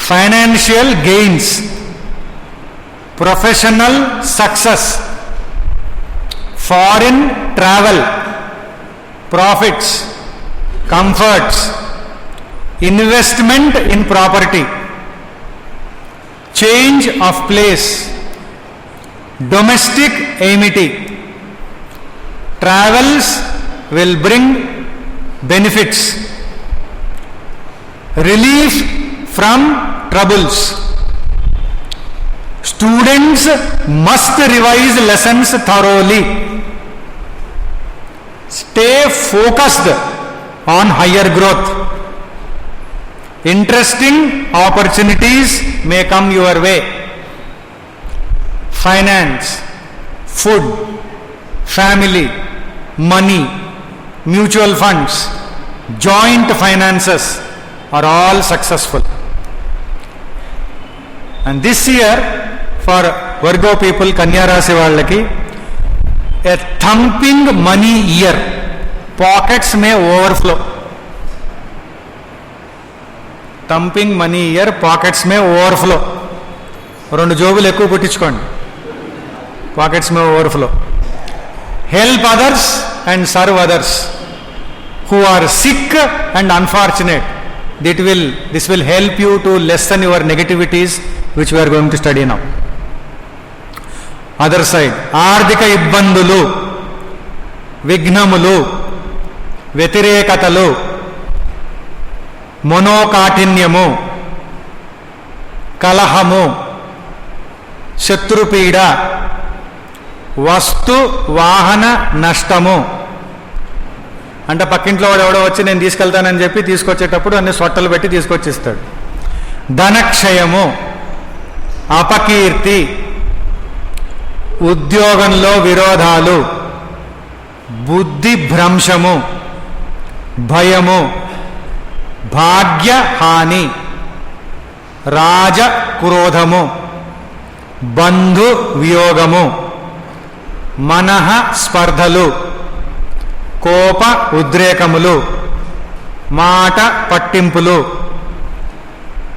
financial gains, professional success, foreign travel, profits, comforts, investment in property, change of place, domestic amity. Travels will bring benefits, relief from troubles. Students must revise lessons thoroughly. Stay focused on higher growth. Interesting opportunities may come your way. Finance, food, family, money, mutual funds, joint finances are all successful. And this year for Virgo people, Kanya Rasi vallaki, a thumping money year. Pockets may overflow. Thumping money year, pockets may overflow. రెండు జోబులు ఎక్కువ పుట్టించుకోండి, pockets may overflow. Help others and serve others who are sick and unfortunate. This will help you to lessen your negativities, which we are going to study now. Other side, ఆర్థిక ఇబ్బందులు, విఘ్నములు, వ్యతిరేకతలు, మనోకాఠిన్యము, కలహము, శత్రుపీడ, వస్తు వాహన నష్టము. అంటే పక్కింట్లో వాడు ఎవడో వచ్చి నేను తీసుకెళ్తానని చెప్పి తీసుకొచ్చేటప్పుడు అన్ని సొట్టలు పెట్టి తీసుకొచ్చిస్తాడు. ధనక్షయము, అపకీర్తి, ఉద్యోగంలో విరోధాలు, బుద్ధి భ్రంశము, భయము, భాగ్యహాని, రాజక్రోధము, బంధు వియోగము, మనః స్పర్ధలు, కోప ఉద్రేకములు, మాట పట్టింపులు.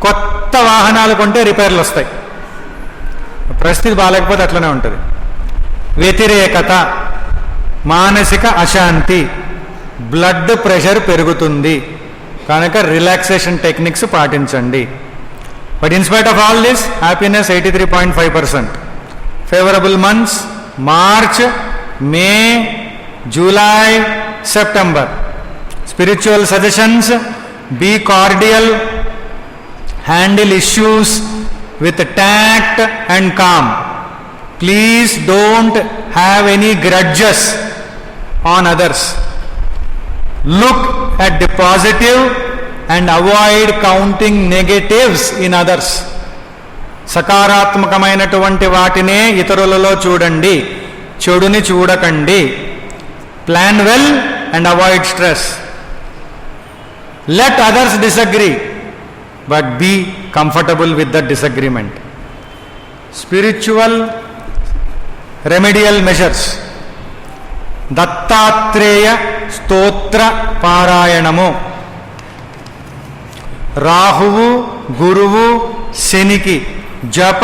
కొత్త వాహనాలు కొంటే రిపేర్లు వస్తాయి, పరిస్థితి బాగాలేకపోతే అట్లనే ఉంటుంది. వ్యతిరేకత, మానసిక అశాంతి, బ్లడ్ ప్రెషర్ పెరుగుతుంది కనుక రిలాక్సేషన్ టెక్నిక్స్ పాటించండి. But in spite of all this, happiness 83.5%. Favourable months March, May, July, September. Spiritual suggestions: be cordial, handle issues with tact and calm. Please don't have any grudges on others. Look at the positive and avoid counting negatives in others. సకారాత్మకమైనటువంటి వాటినే ఇతరులలో చూడండి, చెడుని చూడకండి. Plan well and avoid stress. Let others disagree, but be comfortable with the disagreement. Spiritual remedial measures: Dattatreya స్తోత్ర పారాయణము. రాహువు, గురువు, శనికి జప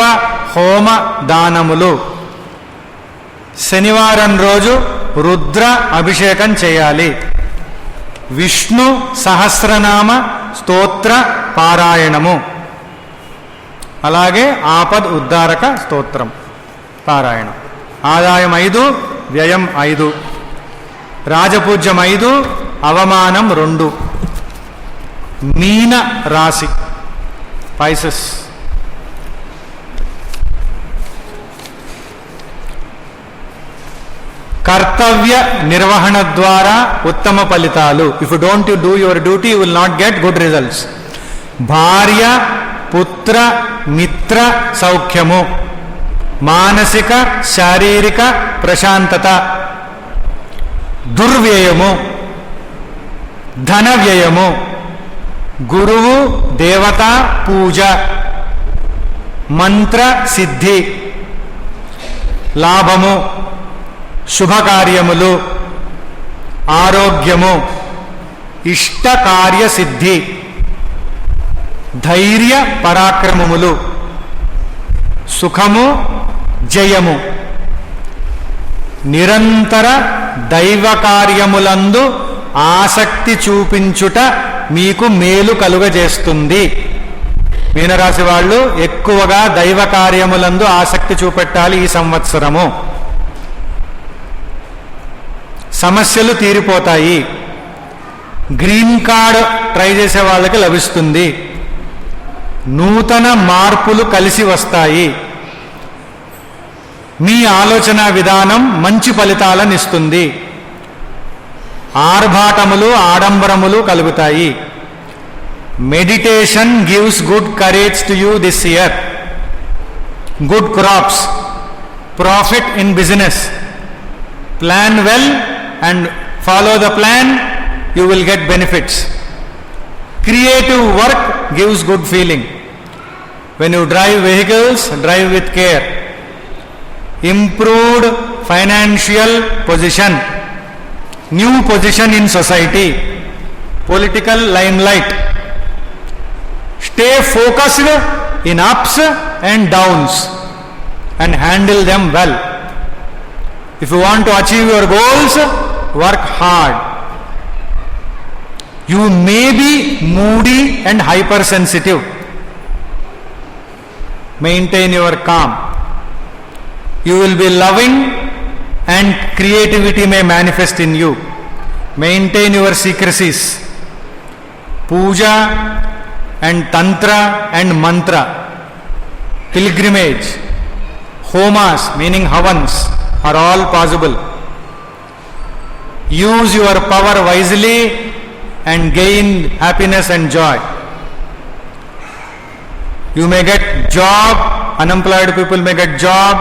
హోమ దానములు. శనివారం రోజు రుద్ర అభిషేకం చేయాలి. విష్ణు సహస్రనామ స్తోత్ర పారాయణము, అలాగే ఆపద్ ఉద్ధారక స్తోత్రం పారాయణం. ఆదాయం 5, వ్యయం 5, రాజపూజ్యం 5, అవమానం 2. మీన రాశి పైసెస్. కర్తవ్య నిర్వహణ ద్వారా ఉత్తమ ఫలితాలు. If you don't do your duty you will not get good results. భార్య పుత్ర మిత్ర సౌఖ్యము, మానసిక శారీరక ప్రశాంతత. దుర్వ్యయము, ధన వ్యయము, గురువు దేవత పూజ, మంత్ర సిద్ధి. లాభము, శుభకార్యములు, ఆరోగ్యము, ఇష్టకార్య సిద్ధి, ధైర్య పరాక్రమములు, సుఖము, జయము. నిరంతర దైవ కార్యములందు ఆసక్తి చూపించుట మీకు మేలు కలుగజేస్తుంది. మీనరాశి వాళ్ళు ఎక్కువగా దైవ కార్యములందు ఆసక్తి చూపెట్టాలి ఈ సంవత్సరము. సమస్యలు తీరిపోతాయి. గ్రీన్ కార్డ్ ట్రై చేసే వాళ్ళకి లభిస్తుంది. నూతన మార్పులు కలిసి వస్తాయి. మీ ఆలోచన విధానం మంచి ఫలితాలను ఇస్తుంది. ఆర్భాటములు ఆడంబరములు కలుగుతాయి. Meditation gives good courage to you this year. Good crops, profit in business. Plan well and follow the plan, you will get benefits. Creative work gives good feeling. When you drive vehicles, drive with care. Improved financial position, new position in society, political limelight. Stay focused in ups and downs and handle them well. If you want to achieve your goals, work hard. You may be moody and hypersensitive. Maintain your calm. You will be loving and creativity may manifest in you. Maintain your secrecies. Puja and tantra and mantra. Pilgrimage, homas meaning havans are all possible. Use your power wisely and gain happiness and joy. You may get job, unemployed people may get job,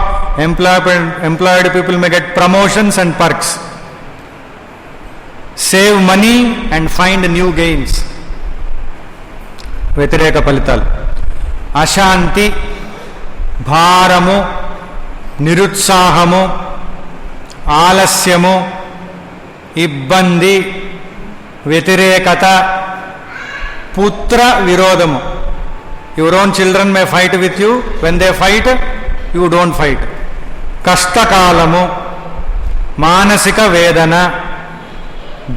employed people may get promotions and perks. Save money and find new gains. వ్యతిరేక ఫలితాలు: అశాంతి, భారము, నిరుత్సాహము, ఆలస్యము, ఇబ్బంది, వ్యతిరేకత, పుత్ర విరోధము. Your own children may fight with you. When they fight, you don't fight. కష్టకాలము, మానసిక వేదన.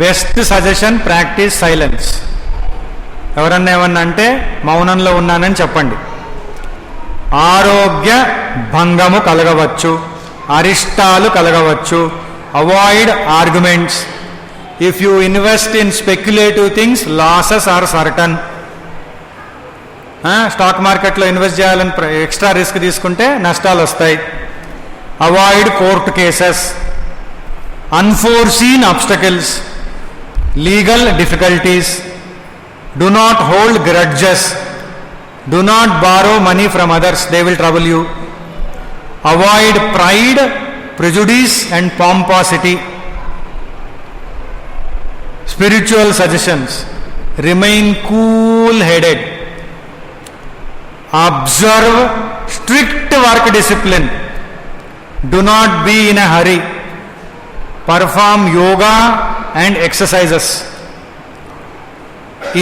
Best suggestion, practice silence. ఎవరన్నా ఏమన్నా అంటే మౌనంలో ఉన్నానని చెప్పండి. ఆరోగ్య భంగము కలగవచ్చు, అరిష్టాలు కలగవచ్చు. Avoid arguments. If you invest in speculative things, losses are certain. Stock మార్కెట్లో ఇన్వెస్ట్ చేయాలని ఎక్స్ట్రా రిస్క్ తీసుకుంటే నష్టాలు వస్తాయి. Avoid court cases. Unforeseen obstacles, legal difficulties. Do not hold grudges. Do not borrow money from others, they will trouble you. Avoid pride, prejudice and pomposity. Spiritual suggestions: remain cool-headed. Observe strict work discipline. Do not be in a hurry. Perform yoga and exercises.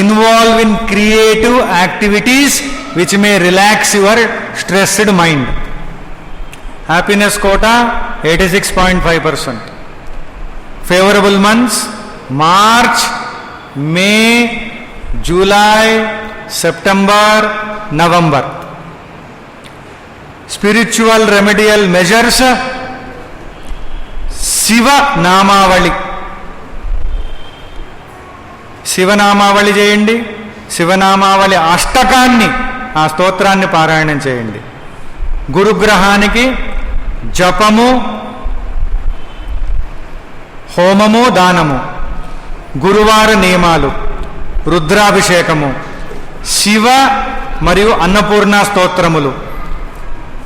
Involve in creative activities which may relax your stressed mind. Happiness quota 86.5%. Favorable months: March, May, July, September, November. Spiritual remedial measures: Shiva Namavali. శివనామావళి చేయండి, శివనామావళి అష్టకాన్ని, ఆ స్తోత్రాన్ని పారాయణం చేయండి. గురుగ్రహానికి జపము, హోమము, దానము, గురువార నియమాలు, రుద్రాభిషేకము, శివ మరియు అన్నపూర్ణ స్తోత్రములు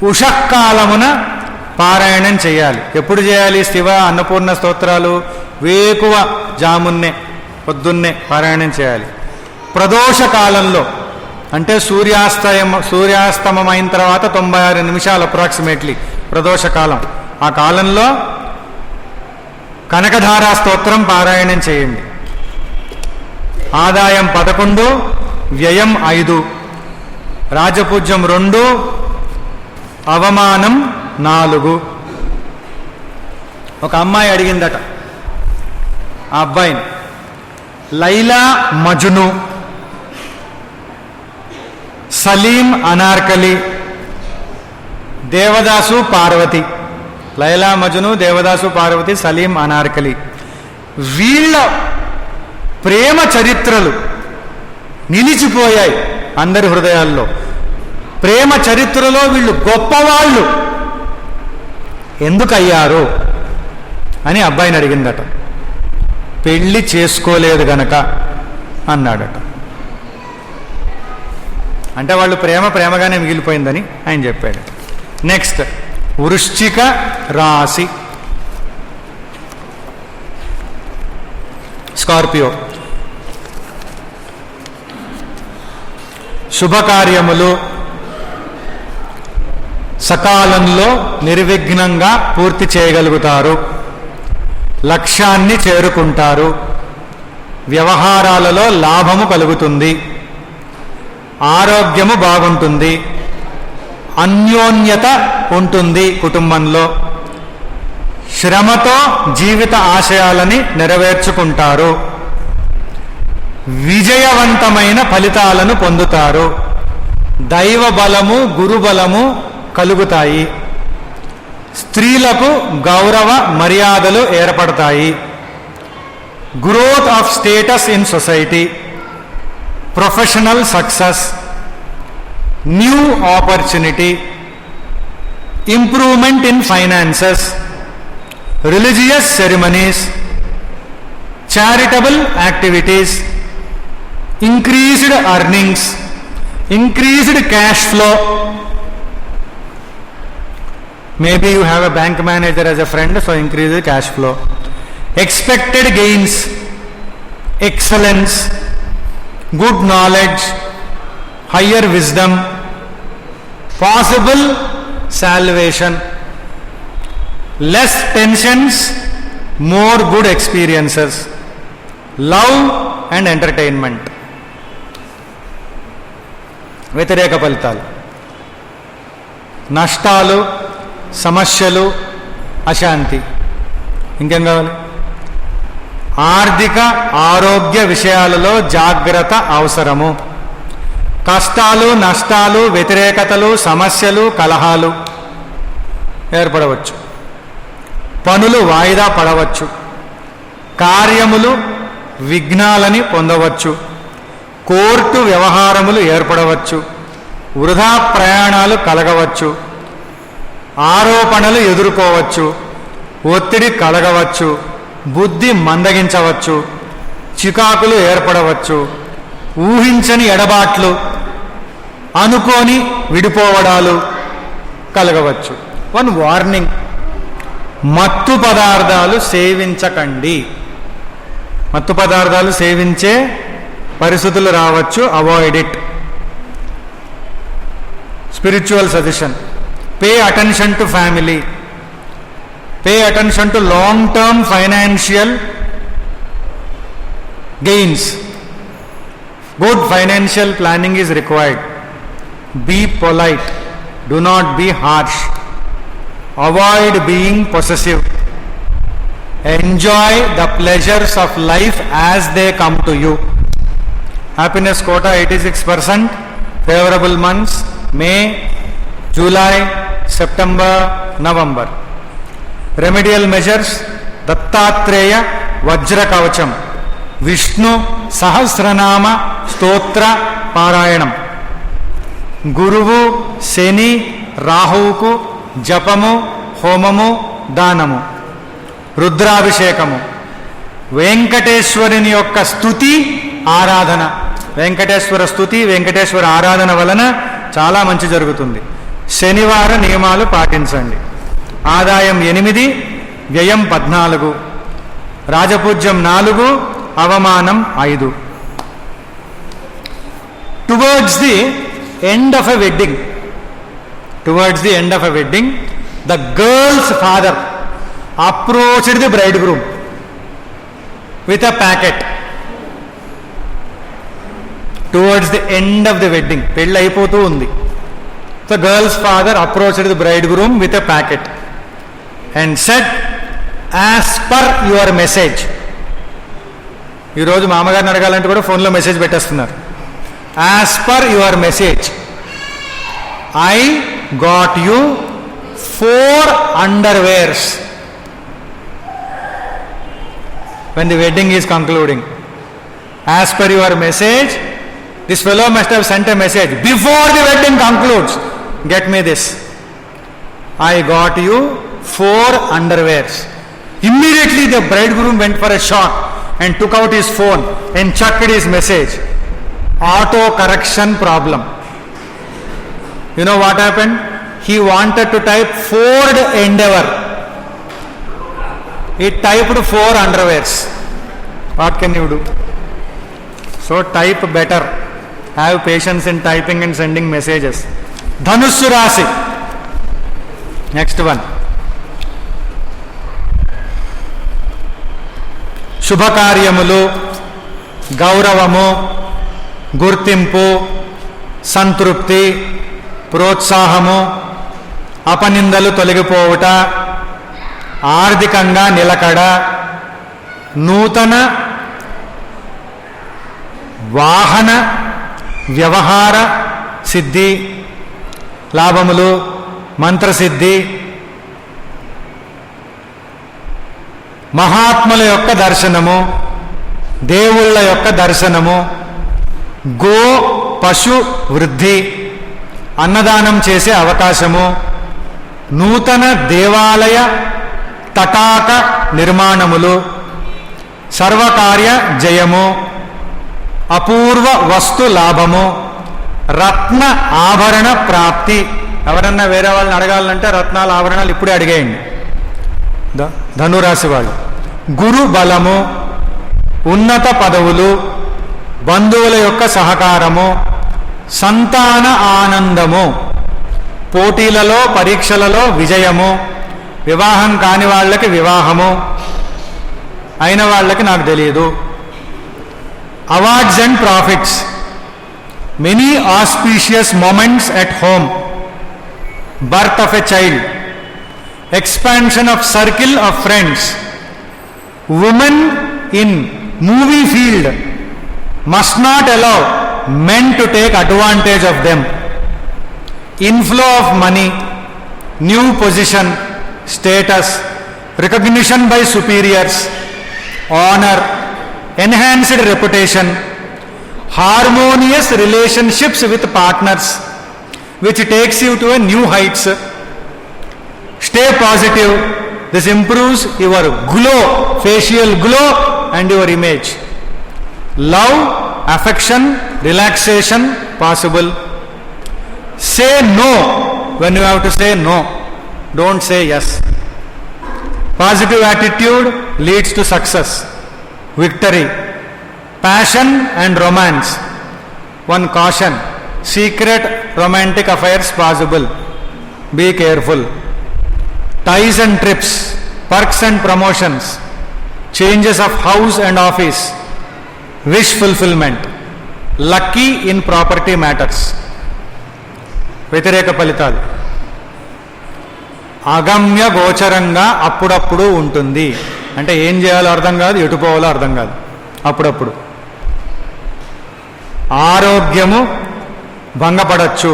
ఉషఃకాలమున పారాయణం చేయాలి. ఎప్పుడు చేయాలి శివ అన్నపూర్ణ స్తోత్రాలు? వేకువ జామున్నే, పొద్దున్నే పారాయణం చేయాలి. ప్రదోష కాలంలో, అంటే సూర్యాస్తమం అయిన తర్వాత 96 నిమిషాలు అప్రాక్సిమేట్లీ ప్రదోష కాలం. ఆ కాలంలో కనకధారా స్తోత్రం పారాయణం చేయండి. ఆదాయం 11, వ్యయం 5, రాజపూజ్యం 2, అవమానం 4. ఒక అమ్మాయి అడిగిందట ఆ అబ్బాయిని, లైలా మజ్ను, సలీం అనార్కలి, దేవదాసు పార్వతి. లైలా మజ్ను, దేవదాసు పార్వతి, సలీం అనార్కలి, వీళ్ళ ప్రేమ చరిత్రలు నిలిచిపోయాయి అందరి హృదయాల్లో. ప్రేమ చరిత్రలో వీళ్ళు గొప్పవాళ్ళు ఎందుకయ్యారు అని అబ్బాయిని అడిగిందట. పెళ్లి చేసుకోలేదు గనక అన్నాడట. అంటే వాళ్ళు ప్రేమగానే మిగిలిపోయిందని ఆయన చెప్పాడు. నెక్స్ట్, వృశ్చిక రాశి, స్కార్పియో. శుభకార్యములు సకాలంలో నిర్విఘ్నంగా పూర్తి చేయగలుగుతారు, లక్ష్యాన్ని చేరుకుంటారు, వ్యవహారాలలో లాభము కలుగుతుంది, ఆరోగ్యము బాగుంటుంది, అన్యోన్యత ఉంటుంది కుటుంబంలో, శ్రమతో జీవిత ఆశయాలని నెరవేర్చుకుంటారు, విజయవంతమైన ఫలితాలను పొందుతారు, దైవ బలము, గురుబలము కలుగుతాయి, స్త్రీలకు గౌరవ మర్యాదలు ఏర్పడతాయి, growth of status in society, professional success, new opportunity, improvement in finances, religious ceremonies, charitable activities, increased earnings, increased cash flow. Maybe you have a bank manager as a friend, so increase the cash flow. Expected gains, excellence, good knowledge, higher wisdom, possible salvation, less tensions, more good experiences, love and entertainment. వ్యతిరేక ఫలితాలు, నష్టాలు, సమస్యలు, అశాంతి. ఇంకేం కావాలి? ఆర్థిక ఆరోగ్య విషయాలలో జాగ్రత్త అవసరము. కష్టాలు, నష్టాలు, వ్యతిరేకతలు, సమస్యలు, కలహాలు ఏర్పడవచ్చు. పనులు వాయిదా పడవచ్చు. కార్యములు విఘ్నాలని పొందవచ్చు. కోర్టు వ్యవహారములు ఏర్పడవచ్చు. వృధా ప్రయాణాలు కలగవచ్చు. ఆరోపణలు ఎదుర్కోవచ్చు. ఒత్తిడి కలగవచ్చు. బుద్ధి మందగించవచ్చు. చికాకులు ఏర్పడవచ్చు. ఊహించని ఎడబాట్లు, అనుకోని విడిపోవడాలు కలగవచ్చు. వన్ వార్నింగ్, మత్తు పదార్థాలు సేవించకండి. మత్తు పదార్థాలు సేవించే పరిస్థితులు రావచ్చు. Avoid it. Spiritual suggestion, pay attention to family, pay attention to long term financial gains. Good financial planning is required. Be polite, do not be harsh, avoid being possessive, enjoy the pleasures of life as they come to you. Happiness quota 86%, favorable months May, July, September, November. Remedial measures, Dattatreya Vajra Kavacham, Vishnu Sahasranama స్తోత్ర పారాయణం. గురువు శని రాహువుకు జపము, హోమము, దానము, రుద్రాభిషేకము, వెంకటేశ్వరుని యొక్క స్తుతి ఆరాధన. వెంకటేశ్వర స్తుతి, వెంకటేశ్వర ఆరాధన వలన చాలా మంచి జరుగుతుంది. శనివార నియమాలు పాటించండి. ఆదాయం 8, వ్యయం 14, రాజపూజ్యం 4, అవమానం 5. Towards the end of a wedding, towards the end of a wedding, the girl's father approached the bridegroom with a packet. Towards the end of the wedding, పెళ్ళి అయిపోతూ ఉంది. The girl's father approached the bridegroom with a packet and said, as per your message. ఈరోజు మామగారిని అడగాలంటే కూడా ఫోన్లో మెసేజ్ పెట్టేస్తున్నారు. as per your message, I got you 4 underwears. When the wedding is concluding, as per your message, this fellow must have sent a message before the wedding concludes. Get me this. I got you 4 underwears. Immediately the bridegroom went for a shock and took out his phone and checked his message. Auto correction problem. You know what happened? He wanted to type Ford Endeavor. He typed 4 underwears. What can you do? So type better. Have patience in typing and sending messages. Dhanussu Rasi. Next one. శుభకార్యములు, గౌరవము, గుర్తింపు, సంతృప్తి, ప్రోత్సాహము, అపనిందలు తొలగిపోవుట, ఆర్థికంగా నిలకడ, నూతన వాహన వ్యవహార సిద్ధి, లాభములు, మంత్రసిద్ధి, మహాత్ముల యొక్క దర్శనము, దేవుళ్ళ యొక్క దర్శనము, గో పశు వృద్ధి, అన్నదానం చేసే అవకాశము, నూతన దేవాలయ తటాక నిర్మాణములు, సర్వకార్య జయము, అపూర్వ వస్తు లాభము, రత్న ఆభరణ ప్రాప్తి. ఎవరన్నా వేరే వాళ్ళని అడగాలంటే రత్నాల ఆభరణాలు ఇప్పుడే అడిగేయండి. ధనురాశి వాళ్ళు. గురు బలము, ఉన్నత పదవులు, బంధువుల యొక్క సహకారము, సంతాన ఆనందము, పోటీలలో పరీక్షలలో విజయము, వివాహం కాని వాళ్ళకి వివాహము, అయిన వాళ్ళకి నాకు తెలియదు. Awards and profits, many auspicious moments at home, birth of a child, expansion of circle of friends, women in movie field must not allow men to take advantage of them. Inflow of money, new position, status, recognition by superiors, honor, enhanced reputation, harmonious relationships with partners, which takes you to a new heights. Stay positive. This improves your glow, facial glow and your image. Love, affection, relaxation possible. Say no when you have to say no. Don't say yes. Positive attitude leads to success, victory, passion and romance. One caution: secret romantic affairs possible. Be careful. Ties and trips, perks and promotions, changes of house and office, wish fulfillment, lucky in property matters. వ్యతిరేక ఫలితాలు. అగమ్య గోచరంగా అప్పుడప్పుడు ఉంటుంది. అంటే ఏం చేయాలో అర్థం కాదు, ఎటు పోవాలో అర్థం కాదు అప్పుడప్పుడు. ఆరోగ్యము భంగపడచ్చు,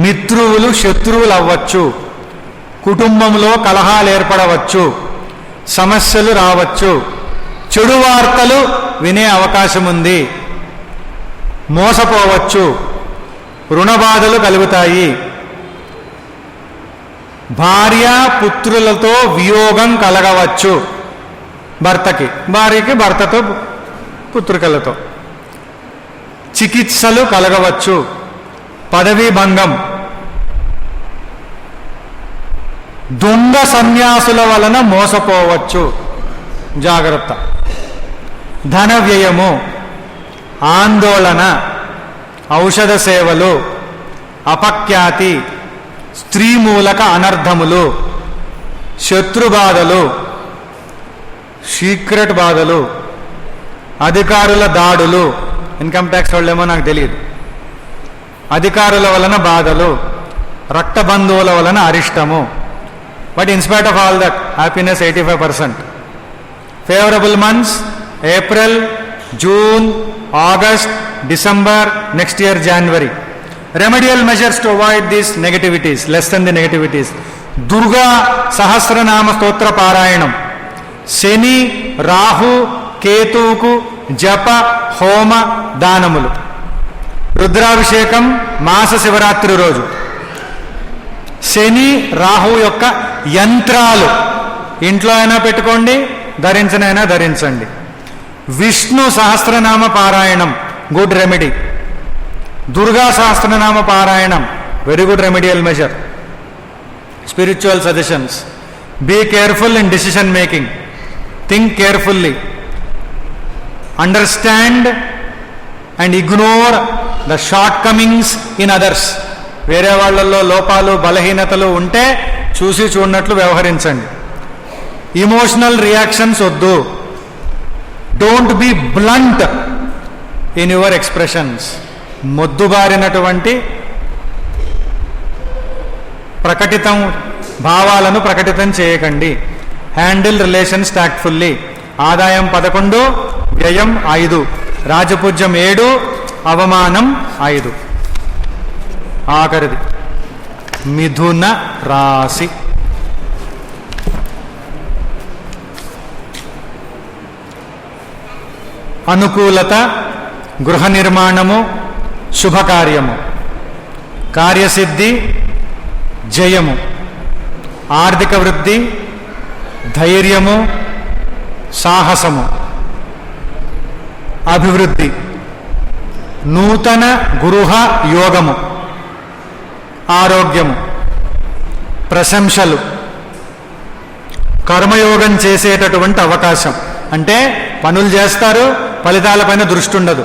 మిత్రువులు శత్రువులు అవ్వచ్చు, కుటుంబంలో కలహాలు ఏర్పడవచ్చు, సమస్యలు రావచ్చు, చెడు వార్తలు వినే అవకాశం ఉంది, మోసపోవచ్చు, రుణబాధలు కలుగుతాయి, భార్య పుత్రులతో వియోగం కలగవచ్చు, భర్తకి, భార్యకి భర్తతో పుత్రికలతో, చికిత్సలు కలగవచ్చు, పదవీ భంగం, దొంగ సన్యాసుల వలన మోసపోవచ్చు, జాగ్రత్త, ధన వ్యయము, ఆందోళన, ఔషధ సేవలు, అపఖ్యాతి, స్త్రీ మూలక అనర్థములు, శత్రుబాధలు, సీక్రెట్ బాధలు, అధికారుల దాడులు, ఇన్కమ్ ట్యాక్స్ వాళ్ళేమో నాకు తెలియదు, అధికారుల వలన బాధలు, రక్త బంధువుల వలన అరిష్టము. But in spite of all that happiness 85%. Favourable months April, June, August, December, next year January. Remedial measures to avoid these negativities, lessen the negativities. Durga Sahasranama స్తోత్ర పారాయణం, శని రాహు కేతువుకు జప హోమ దానములు, రుద్రాభిషేకం మాస శివరాత్రి రోజు, శని రాహు యొక్క యంత్రాలు ఇంట్లో అయినా పెట్టుకోండి, ధరించనైనా ధరించండి. విష్ణు సహస్రనామ పారాయణం గుడ్ రెమెడీ, దుర్గా సహస్రనామ పారాయణం very good remedial measure. Spiritual suggestions, be careful in decision making, think carefully, understand and ignore the shortcomings in others. వేరే వాళ్ళల్లో లోపాలు బలహీనతలు ఉంటే చూసి చూడనట్లు వ్యవహరించండి. ఇమోషనల్ రియాక్షన్స్ వద్దు. Don't be blunt in your expressions. మొద్దుబారినటువంటి భావాలను ప్రకటితం చేయకండి. Handle relations tactfully. ఆదాయం 11, వ్యయం 5, రాజపూజ్యం 7, అవమానం 5. ఆఖరిది మిథున రాశి. అనుకూలత, గృహ నిర్మాణము, శుభకార్యము, కార్యసిద్ధి, జయము, ఆర్థిక వృద్ధి, ధైర్యము, సాహసము, అభివృద్ధి, నూతన గృహ యోగము, ఆరోగ్యము, ప్రశంసలు, కర్మయోగం చేసేటటువంటి అవకాశం. అంటే పనులు చేస్తారు, ఫలితాలపైన దృష్టి ఉండదు.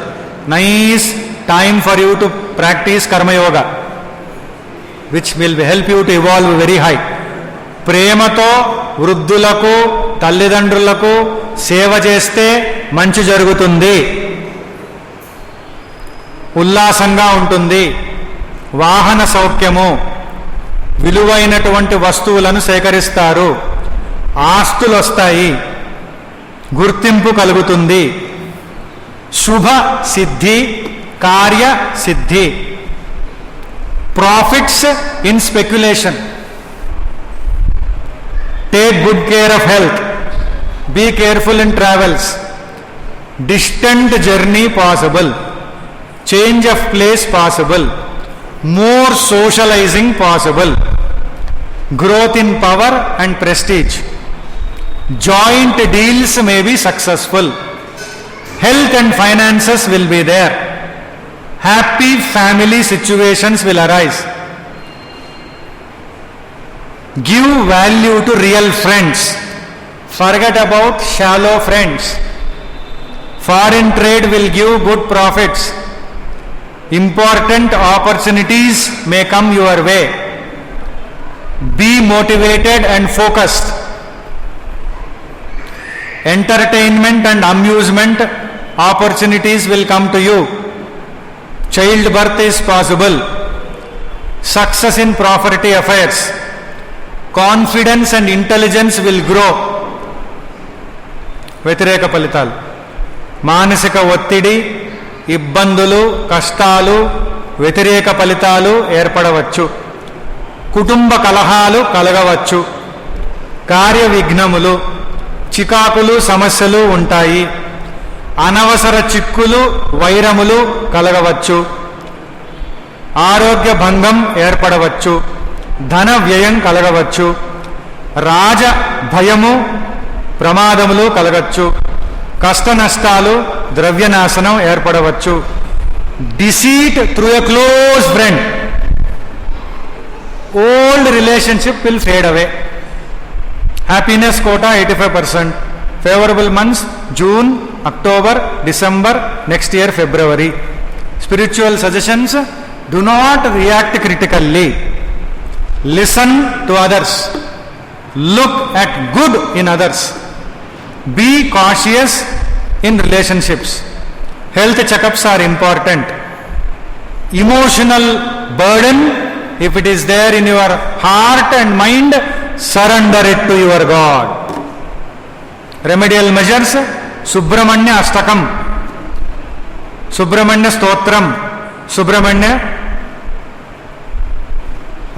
Nice time for you to practice karma yoga, which will help you to evolve very high. ప్రేమతో వృద్ధులకు, తల్లిదండ్రులకు సేవ చేస్తే మంచి జరుగుతుంది, ఉల్లాసంగా ఉంటుంది. వాహన సౌఖ్యము, విలువైనటువంటి వస్తువులను సేకరిస్తారు, ఆస్తులు వస్తాయి, గుర్తింపు కలుగుతుంది. శుభ సిద్ధి, కార్య సిద్ధి. Profits in speculation. Take good care of health. Be careful in travels. Distant journey possible. Change of place possible. More socialising possible. Growth in power and prestige. Joint deals may be successful. Health and finances will be there. Happy family situations will arise. Give value to real friends. Forget about shallow friends. Foreign trade will give good profits. Important opportunities may come your way. Be motivated and focused. Entertainment and amusement opportunities will come to you. Childbirth is possible. Success in property affairs. Confidence and intelligence will grow. వ్యతిరేక ఫలితాలు, మానసిక ఒత్తిడి, ఇబ్బందులు, కష్టాలు, వ్యతిరేక ఫలితాలు ఏర్పడవచ్చు. కుటుంబ కలహాలు కలగవచ్చు. కార్య విఘ్నములు, చికాకులు సమస్యలు ఉంటాయి. అనవసర చిక్కులు వైరములు కలగవచ్చు. ఆరోగ్య భంగం ఏర్పడవచ్చు. ధన వ్యయం కలగవచ్చు. రాజ భయము ప్రమాదములు కలగచ్చు. కష్ట నష్టాలు ద్రవ్యనాశనం ఏర్పడవచ్చు. Deceit through a close friend, old relationship will fade away. Happiness quota 85%. Favourable months June, October, December, next year February. Spiritual suggestions: do not react critically, listen to others, look at good in others, be cautious in relationships. Health checkups are important. Emotional burden, if it is there in your heart and mind, surrender it to your God. Remedial measures: Subramanya Ashtakam, Subramanya Stotram, Subramanya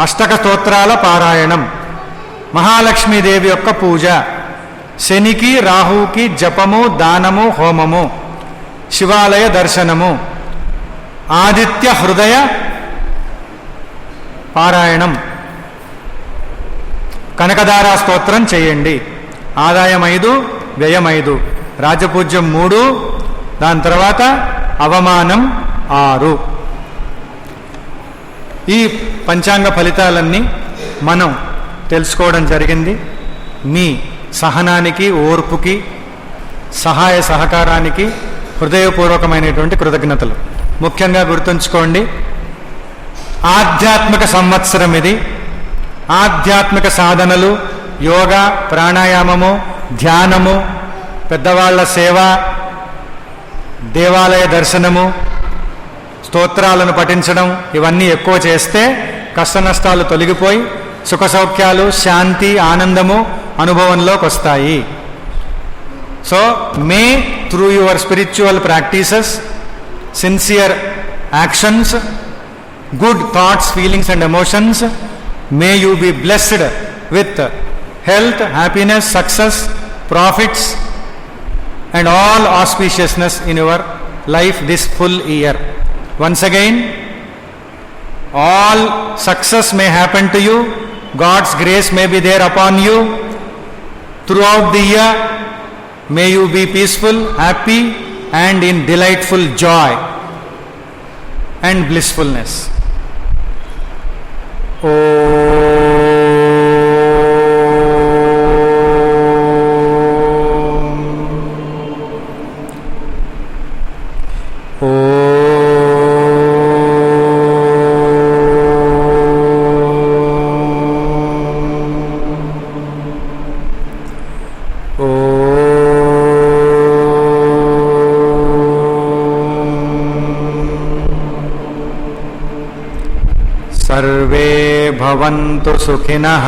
అష్టక స్తోత్రాల పారాయణం, మహాలక్ష్మీదేవి యొక్క పూజ, శనికి రాహుకి జపము, దానము, హోమము, శివాలయ దర్శనము, ఆదిత్య హృదయ పారాయణం, కనకదారా స్తోత్రం చేయండి. ఆదాయం 5, వ్యయం 5, రాజపూజ్యం 3, దాని తర్వాత అవమానం 6. ఈ పంచాంగ ఫలితాలన్నీ మనం తెలుసుకోవడం జరిగింది. మీ సహనానికి, ఓర్పుకి, సహాయ సహకారానికి హృదయపూర్వకమైనటువంటి కృతజ్ఞతలు. ముఖ్యంగా గుర్తుంచుకోండి, ఆధ్యాత్మిక సంవత్సరం ఇది. ఆధ్యాత్మిక సాధనలు, యోగా, ప్రాణాయామము, ధ్యానము, పెద్దవాళ్ల సేవ, దేవాలయ దర్శనము, స్తోత్రాలను పఠించడం, ఇవన్నీ ఎక్కువ చేస్తే కష్ట నష్టాలు తొలగిపోయి సుఖ సౌఖ్యాలు, శాంతి, ఆనందము అనుభవంలోకి వస్తాయి. So May through your spiritual practices, sincere actions, good thoughts, feelings and emotions, may you be blessed with health, happiness, success, profits and all auspiciousness in your life this full year. Once again, all success may happen to you. God's grace may be there upon you throughout the year. May you be peaceful, happy and in delightful joy and blissfulness. सर्वे भवन्तु सुखिनः,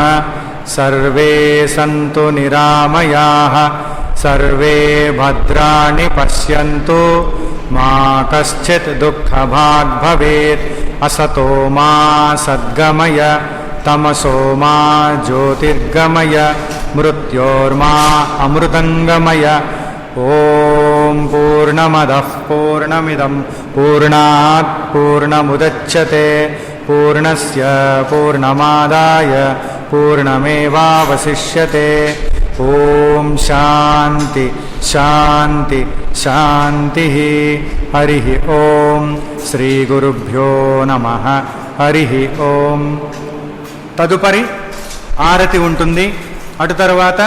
सर्वे सन्तु निरामयाः, सर्वे भद्राणि पश्यन्तु, मा कश्चित् दुःखभाग् भवेत्. असतो मा सद्गमय, तमसो मा ज्योतिर्गमय, मृत्योर्मा अमृतङ्गमय. ओम पूर्णमदः पूर्णमिदं पूर्णात् पूर्णमुदच्यते, पूर्णस्य पूर्णमादाय पूर्णमेवावशिष्यते. ओम शांति शांति शांतिः. हरिः ओम. श्री गुरुभ्यो नमः. हरिः ओम. తదుపరి ఆరతి ఉంటుంది. అటు తర్వాత